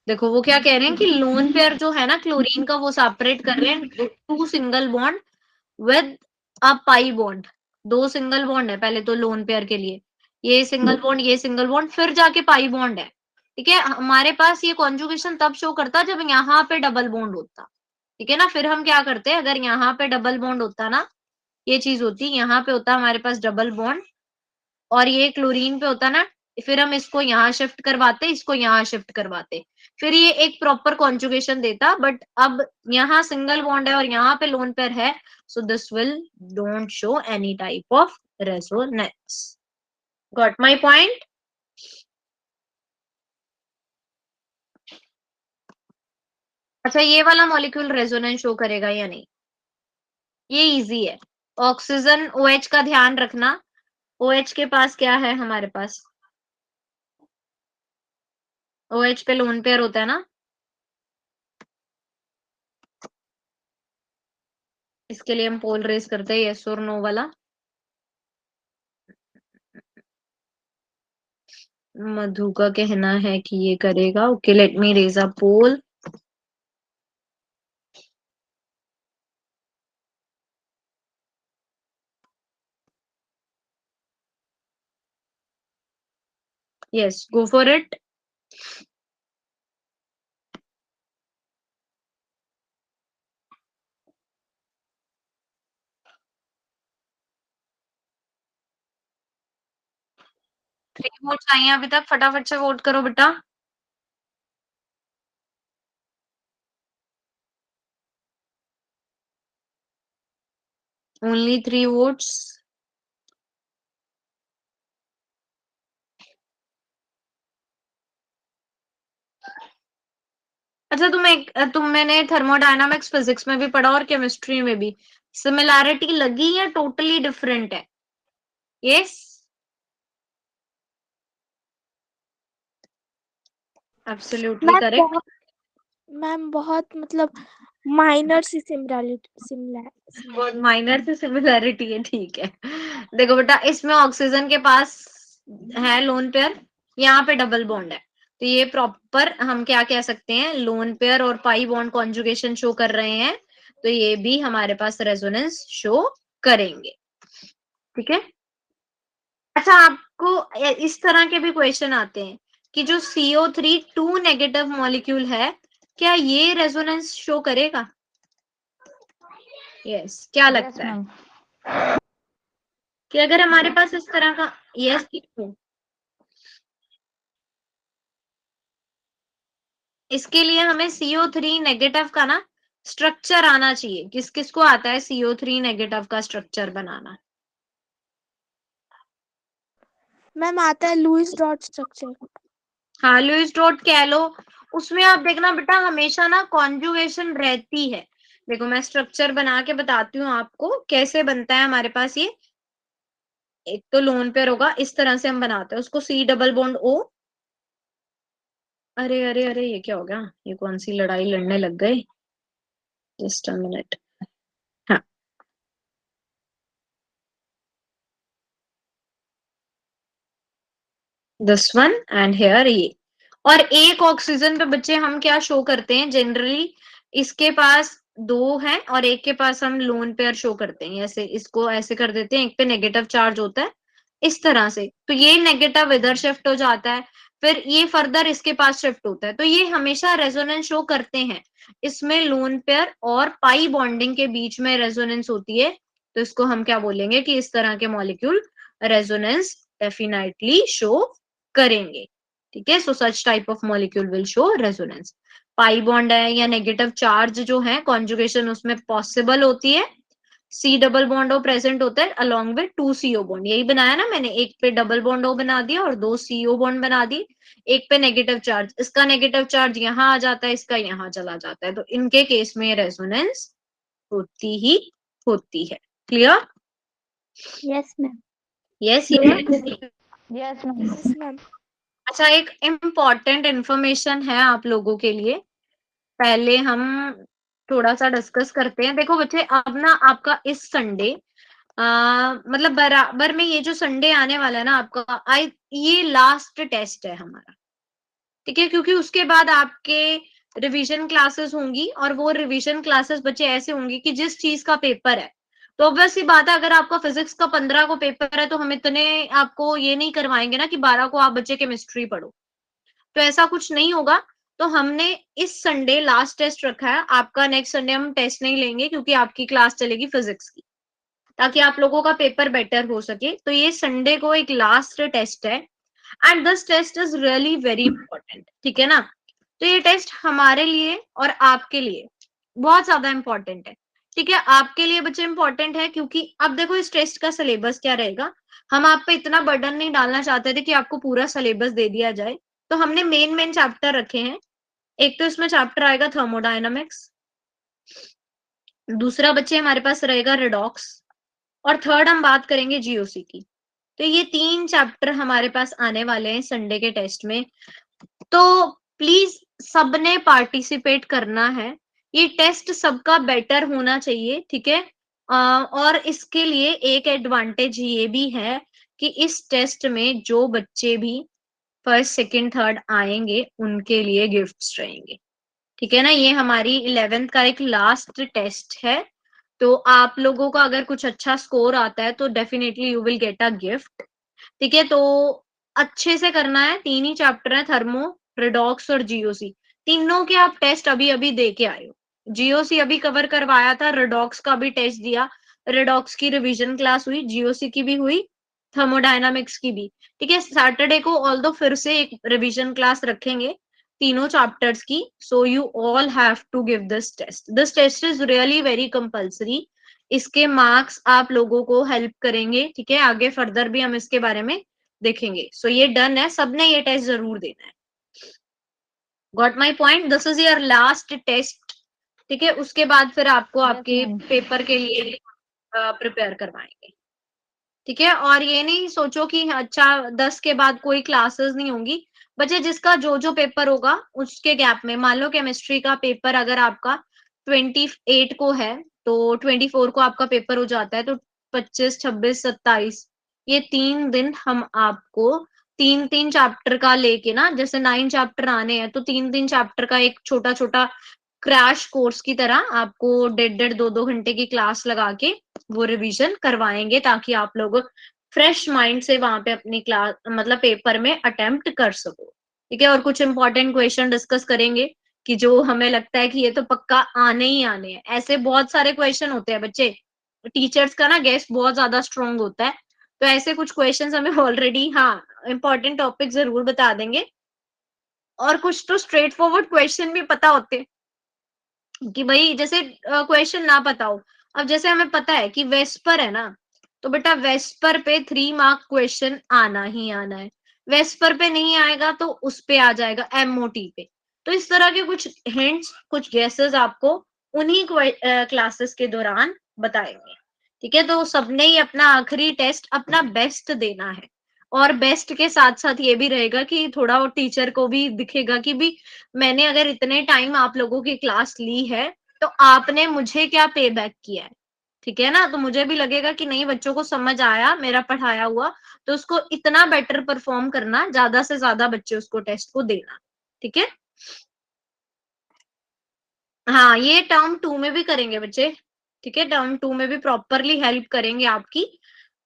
देखो वो क्या कह रहे हैं कि लोन पेयर जो है ना क्लोरीन का, वो सेपरेट कर रहे हैं two single bond with a pi bond, दो सिंगल बॉन्ड है पहले तो लोन पेयर के लिए, ये सिंगल बॉन्ड, ये सिंगल बॉन्ड, फिर जाके पाई बॉन्ड है, ठीक है। हमारे पास ये कॉन्जुगेशन तब शो करता जब यहाँ पे डबल बॉन्ड होता, ठीक है ना, फिर हम क्या करते, अगर यहाँ पे डबल बॉन्ड होता ना, ये चीज होती, यहाँ पे होता हमारे पास डबल बॉन्ड, और ये क्लोरीन पे होता ना, फिर हम इसको यहाँ शिफ्ट करवाते, इसको यहाँ शिफ्ट करवाते, फिर ये एक प्रॉपर कॉन्जुगेशन देता, बट अब यहाँ सिंगल बॉन्ड है और यहाँ पे लोन पेयर है, so this will don't show any type of resonance. Got my point? अच्छा ये वाला मॉलिक्यूल रेजोनेंस शो करेगा या नहीं? ये इजी है, ऑक्सीजन OH का ध्यान रखना, OH के पास क्या है हमारे पास, OH पे लोन पेयर होता है ना, इसके लिए हम पोल रेस करते हैं यस और नो वाला। मधु का कहना है कि ये करेगा, okay let me raise a poll. Yes, go for it. Three vote चाहिए अभी तक, फटाफट से वोट करो बेटा। Only 3 votes. अच्छा मैंने थर्मोडायनामिक्स फिजिक्स में भी पढ़ा और केमिस्ट्री में भी, सिमिलैरिटी लगी या टोटली डिफरेंट है? Yes, absolutely correct. मैम बहुत मतलब माइनर सी सिमिलैरिटी। माइनर से सिमिलैरिटी है, ठीक है। देखो बेटा इसमें ऑक्सीजन के पास है लोन पेयर, यहाँ पे डबल बॉन्ड है, तो ये प्रॉपर हम क्या कह सकते हैं, लोन पेयर और पाई बॉन्ड कॉन्जुगेशन शो कर रहे हैं, तो ये भी हमारे पास रेजोनेंस शो करेंगे। ठीक है। अच्छा, आपको इस तरह के भी क्वेश्चन आते हैं कि जो CO3 2 नेगेटिव मॉलिक्यूल है, क्या ये रेजोनेंस शो करेगा? यस, क्या लगता है कि अगर हमारे पास इस तरह का, यस, इसके लिए हमें CO3 नेगेटिव का ना स्ट्रक्चर आना चाहिए। किस किस को आता है CO3 नेगेटिव का स्ट्रक्चर बनाना? मैम आता है लुईस डॉट स्ट्रक्चर। हाँ, लुईस डॉट कह लो। उसमें आप देखना बेटा, हमेशा ना कॉन्जुगेशन रहती है। देखो मैं स्ट्रक्चर बना के बताती हूँ आपको कैसे बनता है हमारे पास ये। एक तो लोन पेयर होगा, इस तरह से हम बनाते हैं उसको, C डबल बॉन्ड O। अरे अरे अरे, ये क्या हो गया? ये कौन सी लड़ाई लड़ने लग गए? Just a minute. हाँ, दिस वन एंड हेयर ये। और एक ऑक्सीजन पे बच्चे हम क्या शो करते हैं जनरली, इसके पास 2 है और एक के पास हम लोन पेयर शो करते हैं। ऐसे इसको ऐसे कर देते हैं, एक पे नेगेटिव चार्ज होता है इस तरह से, तो ये नेगेटिव इधर शिफ्ट हो जाता है, फिर ये फर्दर इसके पास शिफ्ट होता है, तो ये हमेशा रेजोनेंस शो करते हैं। इसमें लोन पेयर और पाई बॉन्डिंग के बीच में रेजोनेंस होती है, तो इसको हम क्या बोलेंगे कि इस तरह के मॉलिक्यूल रेजोनेंस डेफिनेटली शो करेंगे। ठीक है, so such type of molecule will show resonance. Pi bond है या नेगेटिव चार्ज जो है कॉन्जुगेशन उसमें पॉसिबल होती है। C double bond O present होता है अलोंग विद 2 CO बॉन्ड। यही बनाया ना मैंने, एक पे डबल बॉन्ड O बना दिया और 2 CO बॉन्ड बना दी। एक पे नेगेटिव चार्ज, इसका नेगेटिव चार्ज यहाँ आ जाता है, इसका यहाँ चला जाता है, तो इनके केस में रेजोनेंस होती ही होती है। Clear? Yes ma'am. Yes, yes ma'am. Yes ma'am. अच्छा, एक इम्पॉर्टेंट इंफॉर्मेशन है आप लोगों के लिए, पहले हम थोड़ा सा डिस्कस करते हैं। देखो बच्चे, अब ना आपका इस संडे मतलब बराबर में ये जो संडे आने वाला है ना आपका, ये लास्ट टेस्ट है हमारा। ठीक है, क्योंकि उसके बाद आपके रिवीजन क्लासेस होंगी, और वो रिवीजन क्लासेस बच्चे ऐसे होंगी कि जिस चीज का पेपर है, तो ऑब्वियस सी बात है, अगर आपका फिजिक्स का 15 को पेपर है तो हम इतने आपको ये नहीं करवाएंगे ना कि 12 को आप बच्चे केमिस्ट्री पढ़ो, तो ऐसा कुछ नहीं होगा। तो हमने इस संडे लास्ट टेस्ट रखा है आपका, नेक्स्ट संडे हम टेस्ट नहीं लेंगे क्योंकि आपकी क्लास चलेगी फिजिक्स की, ताकि आप लोगों का पेपर बेटर हो सके। तो ये संडे को एक लास्ट टेस्ट है, and this test is really very important. ठीक है ना? तो ये टेस्ट हमारे लिए और आपके लिए बहुत ज्यादा इंपॉर्टेंट है। ठीक है, आपके लिए बच्चे इंपॉर्टेंट है क्योंकि अब देखो इस टेस्ट का सिलेबस क्या रहेगा। हम आप पे इतना बर्डन नहीं डालना चाहते थे कि आपको पूरा सिलेबस दे दिया जाए, तो हमने मेन मेन चैप्टर रखे हैं। एक तो इसमें चैप्टर आएगा थर्मोडायनामिक्स, दूसरा बच्चे हमारे पास रहेगा रिडॉक्स, और थर्ड हम बात करेंगे जीओसी की। तो ये 3 चैप्टर हमारे पास आने वाले हैं संडे के टेस्ट में। तो प्लीज सबने पार्टिसिपेट करना है, ये टेस्ट सबका बेटर होना चाहिए। ठीक है, और इसके लिए एक एडवांटेज ये भी है कि इस टेस्ट में जो बच्चे भी फर्स्ट सेकंड थर्ड आएंगे उनके लिए गिफ्ट्स रहेंगे। ठीक है ना? ये हमारी 11th का एक लास्ट टेस्ट है, तो आप लोगों का अगर कुछ अच्छा स्कोर आता है तो definitely you will get a gift. ठीक है, तो अच्छे से करना है। 3 ही चैप्टर है, थर्मो, रिडॉक्स और जीओसी। तीनों के आप टेस्ट अभी अभी दे के आए हो। जीओसी अभी कवर करवाया था, रिडॉक्स का भी टेस्ट दिया, रिडॉक्स की रिवीजन क्लास हुई, जीओसी की भी हुई, थर्मोडायनामिक्स की भी। ठीक है, सैटरडे को ऑल दो फिर से एक रिवीजन क्लास रखेंगे तीनों चैप्टर्स की। So you all have to give this test. This test is really very compulsory. इसके मार्क्स आप लोगों को हेल्प करेंगे। ठीक है, आगे फर्दर भी हम इसके बारे में देखेंगे। सो ये डन है, सबने ये टेस्ट जरूर देना है। Got my point? This is your last test. ठीक है, उसके बाद फिर आपको आपके पेपर के लिए प्रिपेयर करवाएंगे। ठीक है, और ये नहीं सोचो कि अच्छा 10 के बाद कोई क्लासेस नहीं होंगी। बच्चे, जिसका जो जो पेपर होगा उसके गैप में, मान लो केमिस्ट्री का पेपर अगर आपका 28 को है तो 24 को आपका पेपर हो जाता है, तो 25, 26, 27 ये 3 दिन हम आपको 3 चैप्टर का लेके ना, जैसे 9 चैप्टर आने हैं तो 3 चैप्टर का एक छोटा छोटा क्रैश कोर्स की तरह आपको 1.5 2 घंटे की क्लास लगा के वो रिवीजन करवाएंगे, ताकि आप लोग फ्रेश माइंड से वहां पे अपनी क्लास मतलब पेपर में अटेम्प्ट कर सको। ठीक है, और कुछ इंपॉर्टेंट क्वेश्चन डिस्कस करेंगे कि जो हमें लगता है कि ये तो पक्का आने ही आने हैं। ऐसे बहुत सारे क्वेश्चन होते हैं बच्चे, टीचर्स का ना गेस बहुत ज्यादा स्ट्रांग होता है, तो ऐसे कुछ क्वेश्चंस हमें ऑलरेडी हाँ इंपॉर्टेंट टॉपिक जरूर बता देंगे, और कुछ तो स्ट्रेट फॉरवर्ड क्वेश्चन भी पता होते कि भाई जैसे क्वेश्चन ना पता हो। अब जैसे हमें पता है कि वेस्पर है ना, तो बेटा वेस्पर पे 3 मार्क क्वेश्चन आना ही आना है, वेस्पर पे नहीं आएगा तो उस पे आ जाएगा एमओटी पे। तो इस तरह के कुछ हिंट्स, कुछ गेसेस आपको उन्हीं क्लासेस के दौरान बताएंगे। ठीक है, तो सबने ही अपना आखिरी टेस्ट अपना बेस्ट देना है, और बेस्ट के साथ साथ ये भी रहेगा कि थोड़ा और टीचर को भी दिखेगा कि भी मैंने अगर इतने टाइम आप लोगों की क्लास ली है तो आपने मुझे क्या पे बैक किया है। ठीक है ना, तो मुझे भी लगेगा कि नहीं बच्चों को समझ आया मेरा पढ़ाया हुआ, तो उसको इतना बेटर परफॉर्म करना, ज्यादा से ज्यादा बच्चे उसको टेस्ट को देना। ठीक है, हाँ ये टर्म 2 में भी करेंगे बच्चे। ठीक है, टर्म 2 में भी प्रॉपरली हेल्प करेंगे आपकी,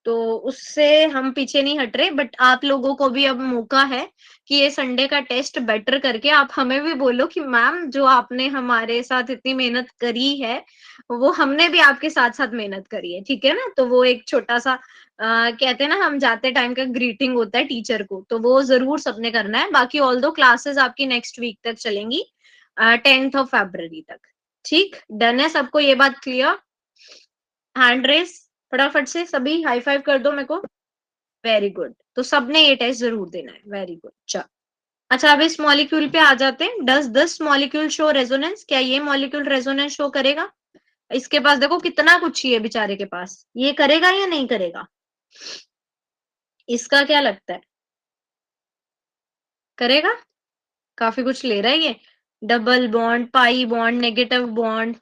तो उससे हम पीछे नहीं हट रहे, बट आप लोगों को भी अब मौका है कि ये संडे का टेस्ट बेटर करके आप हमें भी बोलो कि मैम जो आपने हमारे साथ इतनी मेहनत करी है वो हमने भी आपके साथ साथ मेहनत करी है। ठीक है ना, तो वो एक छोटा सा कहते हैं ना हम जाते टाइम का ग्रीटिंग होता है टीचर को, तो वो जरूर सबने करना है। बाकी ऑल दो क्लासेस आपकी नेक्स्ट वीक तक चलेंगी, 10th ऑफ फरवरी तक। ठीक, डन है सबको ये बात क्लियर? हैंड रेस फटाफट से सभी, हाई फाइव कर दो मेरे को। वेरी गुड, तो सबने ये टेस्ट जरूर देना है। वेरी गुड, चल अच्छा अब इस मॉलिक्यूल पे आ जाते हैं। Does this molecule show resonance? क्या ये मॉलिक्यूल रेजोनेंस शो करेगा? इसके पास देखो कितना कुछ ही है बेचारे के पास, ये करेगा या नहीं करेगा? इसका क्या लगता है, करेगा? काफी कुछ ले रहा है ये, double bond, pi bond, negative bond,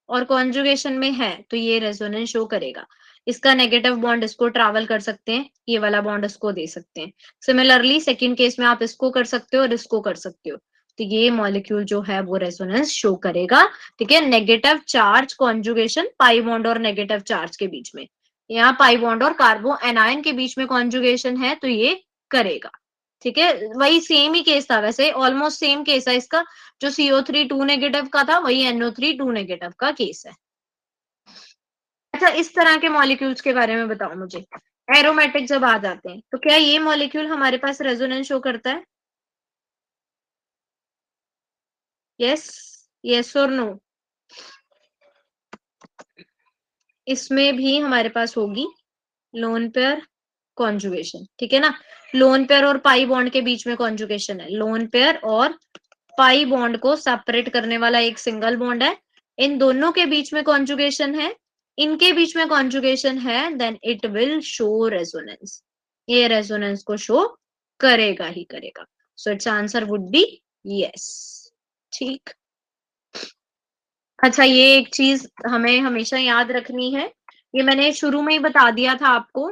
और कॉन्जुगेशन में है तो ये रेजोनेंस शो करेगा। इसका नेगेटिव बॉन्ड इसको ट्रैवल कर सकते हैं, ये वाला बॉन्ड इसको दे सकते हैं। सिमिलरली सेकंड केस में आप इसको कर सकते हो और इसको कर सकते हो, तो ये मॉलिक्यूल जो है वो रेजोनेंस शो करेगा। ठीक है, नेगेटिव चार्ज कॉन्जुगेशन, पाई बॉन्ड और नेगेटिव चार्ज के बीच में, यहाँ पाई बॉन्ड और कार्बो एनायन के बीच में कॉन्जुगेशन है तो ये करेगा। ठीक है, वही सेम ही केस था, वैसे ऑलमोस्ट सेम केस है इसका, जो CO3 2 नेगेटिव का था वही NO3 2 नेगेटिव का केस है। अच्छा इस तरह के मॉलिक्यूल्स के बारे में बताओ मुझे। एरोमेटिक जब आ जाते हैं तो क्या ये मॉलिक्यूल हमारे पास रेजोनेंस शो करता है? यस, यस और नो? इसमें भी हमारे पास होगी लोन पेयर कॉन्जुगेशन। ठीक है ना, लोन पेयर और पाई बॉन्ड के बीच में कॉन्जुगेशन है, लोन पेयर और पाई बॉन्ड को सेपरेट करने वाला एक सिंगल बॉन्ड है, इन दोनों के बीच में कॉन्जुगेशन है, इनके बीच में कॉन्जुगेशन है, then it will show resonance, ये रेजोनेंस को शो करेगा ही करेगा। So its answer would be yes. ठीक, अच्छा ये एक चीज हमें हमेशा याद रखनी है, ये मैंने शुरू में ही बता दिया था आपको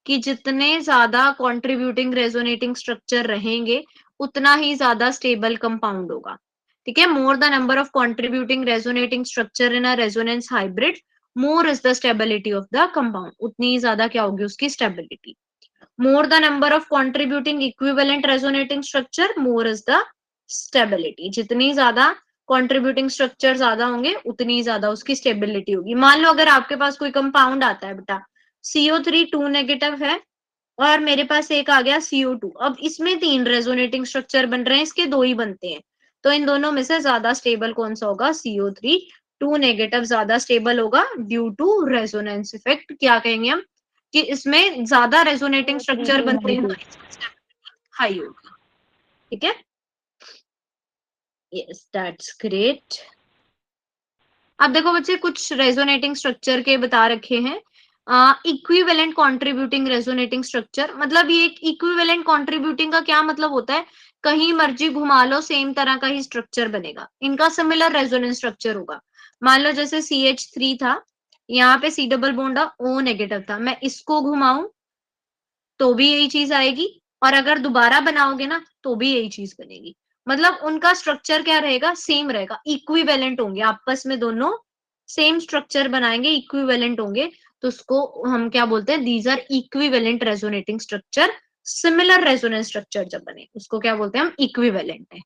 कि जितने ज्यादा कंट्रीब्यूटिंग रेजोनेटिंग स्ट्रक्चर रहेंगे उतना ही ज्यादा स्टेबल कंपाउंड होगा। ठीक है, more the number of contributing resonating structure in a resonance hybrid, more is the stability of the compound, उतनी ही ज्यादा क्या होगी उसकी stability. More the number of contributing equivalent resonating structure, more is the stability, जितनी ज्यादा कंट्रीब्यूटिंग स्ट्रक्चर ज्यादा होंगे उतनी ज्यादा उसकी स्टेबिलिटी होगी। मान लो अगर आपके पास कोई कंपाउंड आता है बेटा, CO3 2 नेगेटिव है और मेरे पास एक आ गया CO2, अब इसमें 3 रेजोनेटिंग स्ट्रक्चर बन रहे हैं, इसके 2 ही बनते हैं, तो इन दोनों में से ज्यादा स्टेबल कौन सा होगा? CO3 2 नेगेटिव ज्यादा स्टेबल होगा ड्यू टू रेजोनेंस इफेक्ट। क्या कहेंगे हम कि इसमें ज्यादा रेजोनेटिंग स्ट्रक्चर बनते हैं, हाई होगा। ठीक है, यस दैट्स ग्रेट। अब देखो बच्चे कुछ रेजोनेटिंग स्ट्रक्चर के बता रखे हैं, इक्विवेलेंट कंट्रीब्यूटिंग रेजोनेटिंग स्ट्रक्चर, मतलब ये एक इक्विवेलेंट कंट्रीब्यूटिंग का क्या मतलब होता है? कहीं मर्जी घुमा लो सेम तरह का ही स्ट्रक्चर बनेगा, इनका सिमिलर रेजोनेंस स्ट्रक्चर होगा। मान लो जैसे CH3 था, यहाँ पे C double bond O negative था, मैं इसको घुमाऊं तो भी यही चीज आएगी, और अगर दोबारा बनाओगे ना तो भी यही चीज बनेगी। मतलब उनका स्ट्रक्चर क्या रहेगा, सेम रहेगा, इक्विवेलेंट होंगे आपस में, दोनों सेम स्ट्रक्चर बनाएंगे, इक्विवेलेंट होंगे, तो उसको हम क्या बोलते हैं, these are equivalent resonating structure. Similar resonance structure जब बने उसको क्या बोलते हैं हम, इक्विवेलेंट है।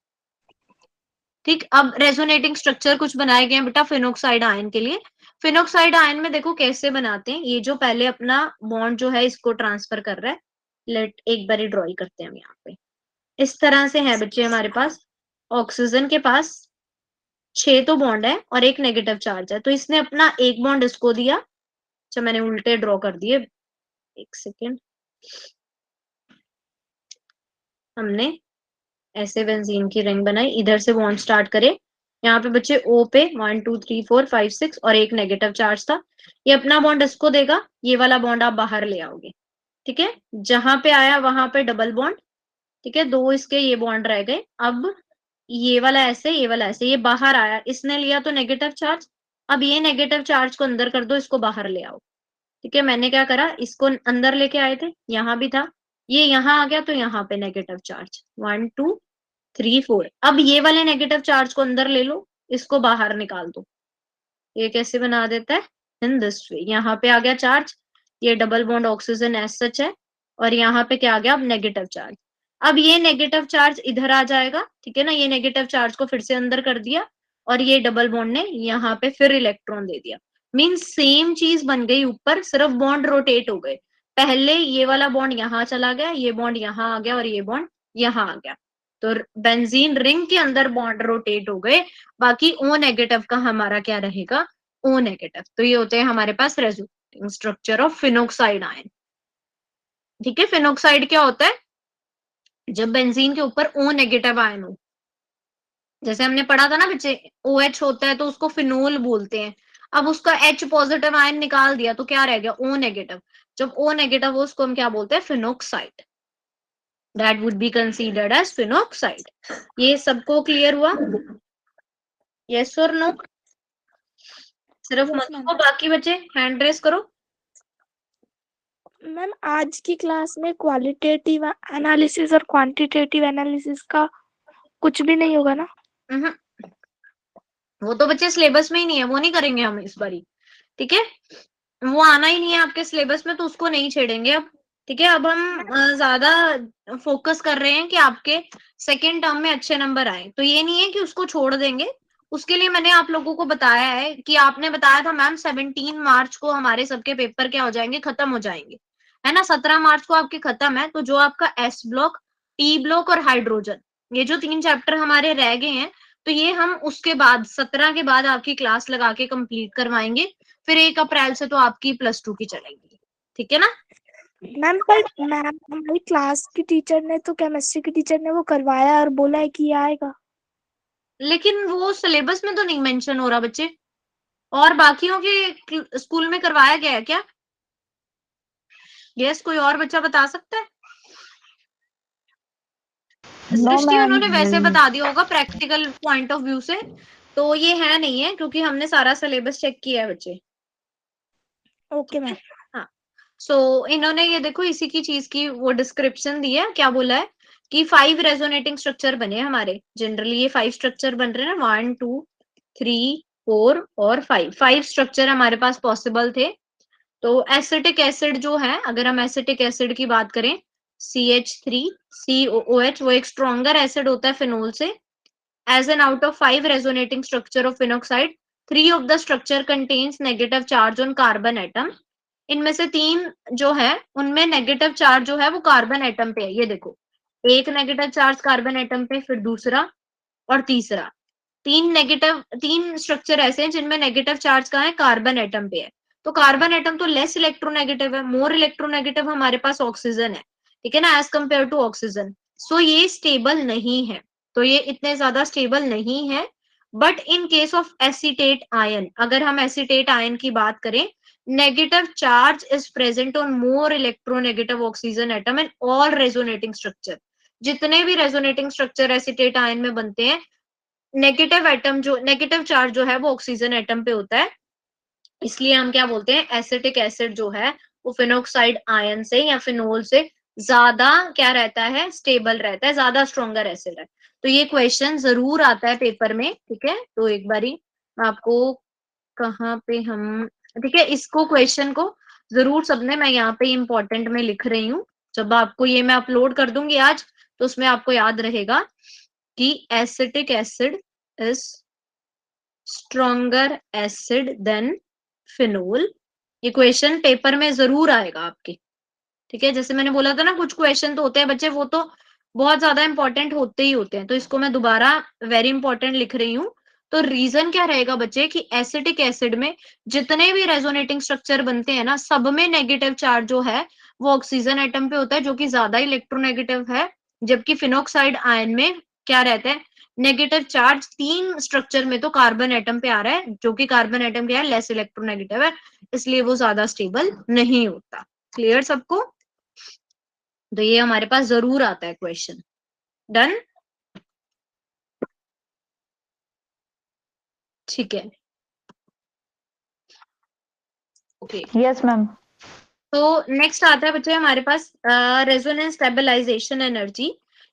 ठीक, अब रेजोनेटिंग स्ट्रक्चर कुछ बनाए गए हैं बेटा फिनोक्साइड आयन के लिए। फिनोक्साइड आयन में देखो कैसे बनाते हैं, ये जो पहले अपना बॉन्ड जो है इसको ट्रांसफर कर रहा है, लेट एक बार ड्रॉई करते हैं हम यहाँ पे। इस तरह से है बच्चे हमारे पास, ऑक्सीजन के पास 6 तो बॉन्ड है और एक नेगेटिव चार्ज है, तो इसने अपना एक बॉन्ड इसको दिया। अच्छा मैंने उल्टे ड्रॉ कर दिए, एक सेकेंड। हमने ऐसे बेंजीन की रिंग बनाई, इधर से बॉन्ड स्टार्ट करे, यहाँ पे बच्चे O पे 1 2 3 4 5 6 और एक नेगेटिव चार्ज था, ये अपना बॉन्ड इसको देगा, ये वाला बॉन्ड आप बाहर ले आओगे। ठीक है, जहां पे आया वहां पे डबल बॉन्ड। ठीक है, 2 इसके ये बॉन्ड रह गए। अब ये वाला ऐसे, ये वाला ऐसे, ये बाहर आया, इसने लिया तो नेगेटिव चार्ज, अब ये नेगेटिव चार्ज को अंदर कर दो, इसको बाहर ले आओ। ठीक है, मैंने क्या करा, इसको अंदर लेके आए थे, यहाँ भी था, ये यहाँ आ गया तो यहाँ पे नेगेटिव चार्ज 1 2 3 4। अब ये वाले नेगेटिव चार्ज को अंदर ले लो, इसको बाहर निकाल दो। ये कैसे बना देता है, इन दिस वे, यहाँ पे आ गया चार्ज, ये double bond oxygen as such है, और यहाँ पे क्या आ गया, अब नेगेटिव चार्ज। अब ये नेगेटिव चार्ज इधर आ जाएगा। ठीक है ना, ये नेगेटिव चार्ज को फिर से अंदर कर दिया, और ये डबल बॉन्ड ने यहाँ पे फिर इलेक्ट्रॉन दे दिया। मीन्स सेम चीज बन गई ऊपर, सिर्फ बॉन्ड रोटेट हो गए। पहले ये वाला बॉन्ड यहाँ चला गया, ये बॉन्ड यहाँ आ गया, और ये बॉन्ड यहाँ आ गया, तो बेंजीन रिंग के अंदर बॉन्ड रोटेट हो गए। बाकी O नेगेटिव का हमारा क्या रहेगा, O नेगेटिव। तो ये होते हैं हमारे पास resonating structure of phenoxide ion. ठीक है, फिनोक्साइड क्या होता है, जब बेंजीन के ऊपर O नेगेटिव आयन हो, जैसे हमने पढ़ा था ना बच्चे, OH होता है तो उसको फिनोल बोलते हैं। अब उसका H पॉजिटिव आयन निकाल दिया तो क्या रह गया, O नेगेटिव। जब O नेगेटिव हो उसको हम क्या बोलते हैं, phenoxide. That would be considered as phenoxide. ये सबको क्लियर हुआ, यस और नो? सिर्फ मधु को, बाकी बच्चे हैंड रेस करो। मैम आज की क्लास में क्वालिटेटिव एनालिसिस और क्वांटिटेटिव एनालिसिस का कुछ भी नहीं होगा ना? वो तो बच्चे सिलेबस में ही नहीं है, वो नहीं करेंगे हम इस बारी। ठीक है, वो आना ही नहीं है आपके सिलेबस में, तो उसको नहीं छेड़ेंगे अब। ठीक है, अब हम ज्यादा फोकस कर रहे हैं कि आपके सेकेंड टर्म में अच्छे नंबर आए, तो ये नहीं है कि उसको छोड़ देंगे। उसके लिए मैंने आप लोगों को बताया है कि आपने बताया था मैम 17 मार्च को हमारे सबके पेपर क्या हो जाएंगे, खत्म हो जाएंगे, है ना। 17 मार्च को आपके खत्म है, तो जो आपका एस ब्लॉक, टी ब्लॉक और हाइड्रोजन, ये जो 3 चैप्टर हमारे रह गए हैं, तो ये हम उसके बाद 17 के बाद आपकी क्लास लगा के कंप्लीट करवाएंगे। फिर 1 अप्रैल से तो आपकी +2 की चलेगी। ठीक है ना मैम? पर मैम हमारी क्लास की टीचर ने तो, केमिस्ट्री की टीचर ने वो करवाया और बोला है कि ये आएगा। लेकिन वो सिलेबस में तो नहीं मेंशन हो रहा बच्चे। और बाकियों के स्कूल में करवाया गया है क्या? यस, कोई और बच्चा बता सकता है? सृष्टि उन्होंने वैसे बता दिया होगा प्रैक्टिकल पॉइंट ऑफ व्यू से, तो ये है नहीं है, क्योंकि हमने सारा सिलेबस चेक किया है बच्चे। Okay ma'am. हाँ, सो इन्होंने ये देखो इसी की चीज की वो डिस्क्रिप्शन दी है, क्या बोला है कि 5 रेजोनेटिंग स्ट्रक्चर बने हमारे। जनरली ये 5 स्ट्रक्चर बन रहे हैं ना, 1 2 3 4 और 5 स्ट्रक्चर हमारे पास पॉसिबल थे। तो एसिटिक एसिड जो है, अगर हम एसिटिक एसिड की बात करें, CH3COOH, वो एक स्ट्रॉन्गर एसिड होता है फिनोल से। As an out of 5 resonating structure of phenoxide, 3 of the structure contains negative charge on carbon atom. इनमें से 3 जो है उनमें नेगेटिव चार्ज जो है वो कार्बन एटम पे है। ये देखो, एक नेगेटिव चार्ज कार्बन एटम पे, फिर दूसरा और तीसरा। 3 स्ट्रक्चर ऐसे हैं जिनमें नेगेटिव चार्ज कहाँ है, कार्बन एटम पे है। तो कार्बन एटम तो लेस इलेक्ट्रोनेगेटिव है, मोर इलेक्ट्रोनेगेटिव हमारे पास ऑक्सीजन है। ठीक है ना, एज कंपेयर टू ऑक्सीजन। सो ये स्टेबल नहीं है, तो ये इतने ज्यादा स्टेबल नहीं है। But in case of acetate ion, अगर हम एसिटेट आयन की बात करें, negative charge is present on more electronegative oxygen atom and all resonating structure. जितने भी रेजोनेटिंग स्ट्रक्चर एसिटेट आयन में बनते हैं, नेगेटिव एटम जो, नेगेटिव चार्ज जो है वो ऑक्सीजन एटम पे होता है। इसलिए हम क्या बोलते हैं, एसिटिक एसिड जो है वो फिनोक्साइड आयन से या फिनोल से ज्यादा क्या रहता है, स्टेबल रहता है, ज्यादा स्ट्रॉन्गर एसिड है। तो ये क्वेश्चन जरूर आता है पेपर में, ठीक है। तो एक बारी मैं आपको कहाँ पे हम, ठीक है, इसको क्वेश्चन को जरूर सबने, मैं यहाँ पे इम्पोर्टेंट में लिख रही हूँ, जब आपको ये मैं अपलोड कर दूंगी आज, तो उसमें आपको याद रहेगा कि acetic acid is stronger acid than phenol. ये क्वेश्चन पेपर में जरूर आएगा आपके, ठीक है। जैसे मैंने बोला था ना, कुछ क्वेश्चन तो होते हैं बच्चे, वो तो बहुत ज्यादा इंपॉर्टेंट होते ही होते हैं, तो इसको मैं दोबारा वेरी इंपॉर्टेंट लिख रही हूँ। तो रीजन क्या रहेगा बच्चे कि एसिटिक एसिड में जितने भी रेजोनेटिंग स्ट्रक्चर बनते हैं ना, सब में नेगेटिव चार्ज जो है वो ऑक्सीजन एटम पे होता है, जो कि ज्यादा इलेक्ट्रोनेगेटिव है। जबकि फिनोक्साइड आयन में क्या रहता है, नेगेटिव चार्ज। तीन स्ट्रक्चर में तो कार्बन एटम पे आ रहा है, जो कि कार्बन एटम क्या है, लेस इलेक्ट्रोनेगेटिव है, इसलिए वो ज्यादा स्टेबल नहीं होता। क्लियर सबको? तो ये हमारे पास जरूर आता है क्वेश्चन। डन, ठीक है, ओके। Yes, ma'am. तो नेक्स्ट आता है बच्चे हमारे पास रेजोनेंस स्टेबलाइजेशन एनर्जी,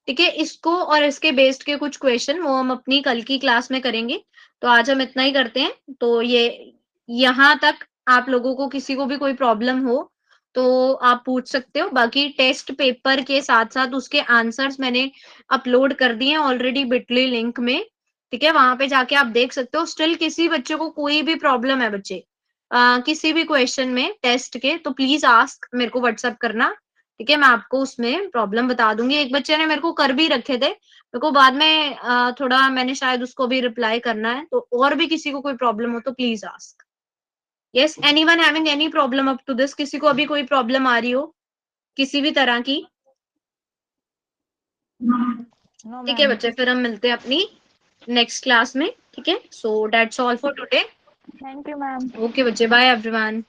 ठीक है। इसको और इसके बेस्ड के कुछ क्वेश्चन वो हम अपनी कल की क्लास में करेंगे, तो आज हम इतना ही करते हैं। तो ये यहाँ तक आप लोगों को किसी को भी कोई प्रॉब्लम हो तो आप पूछ सकते हो। बाकी टेस्ट पेपर के साथ साथ उसके आंसर्स मैंने अपलोड कर दिए हैं ऑलरेडी बिटली लिंक में, ठीक है। वहां पे जाके आप देख सकते हो। स्टिल किसी बच्चे को कोई भी प्रॉब्लम है बच्चे, किसी भी क्वेश्चन में टेस्ट के, तो प्लीज आस्क, मेरे को व्हाट्सअप करना, ठीक है। मैं आपको उसमें प्रॉब्लम बता दूंगी। एक बच्चे ने मेरे को कर भी रखे थे, मेरे को बाद में थोड़ा मैंने शायद उसको भी रिप्लाई करना है। तो और भी किसी को कोई प्रॉब्लम हो तो please ask. Yes, anyone having any problem up to this? किसी को अभी कोई प्रॉब्लम आ रही हो किसी भी तरह की? No, ठीक है ma'am. बच्चे, फिर हम मिलते हैं अपनी नेक्स्ट क्लास में, ठीक है। So that's all for today. Thank you, ma'am. Okay बच्चे, बाय एवरीवन।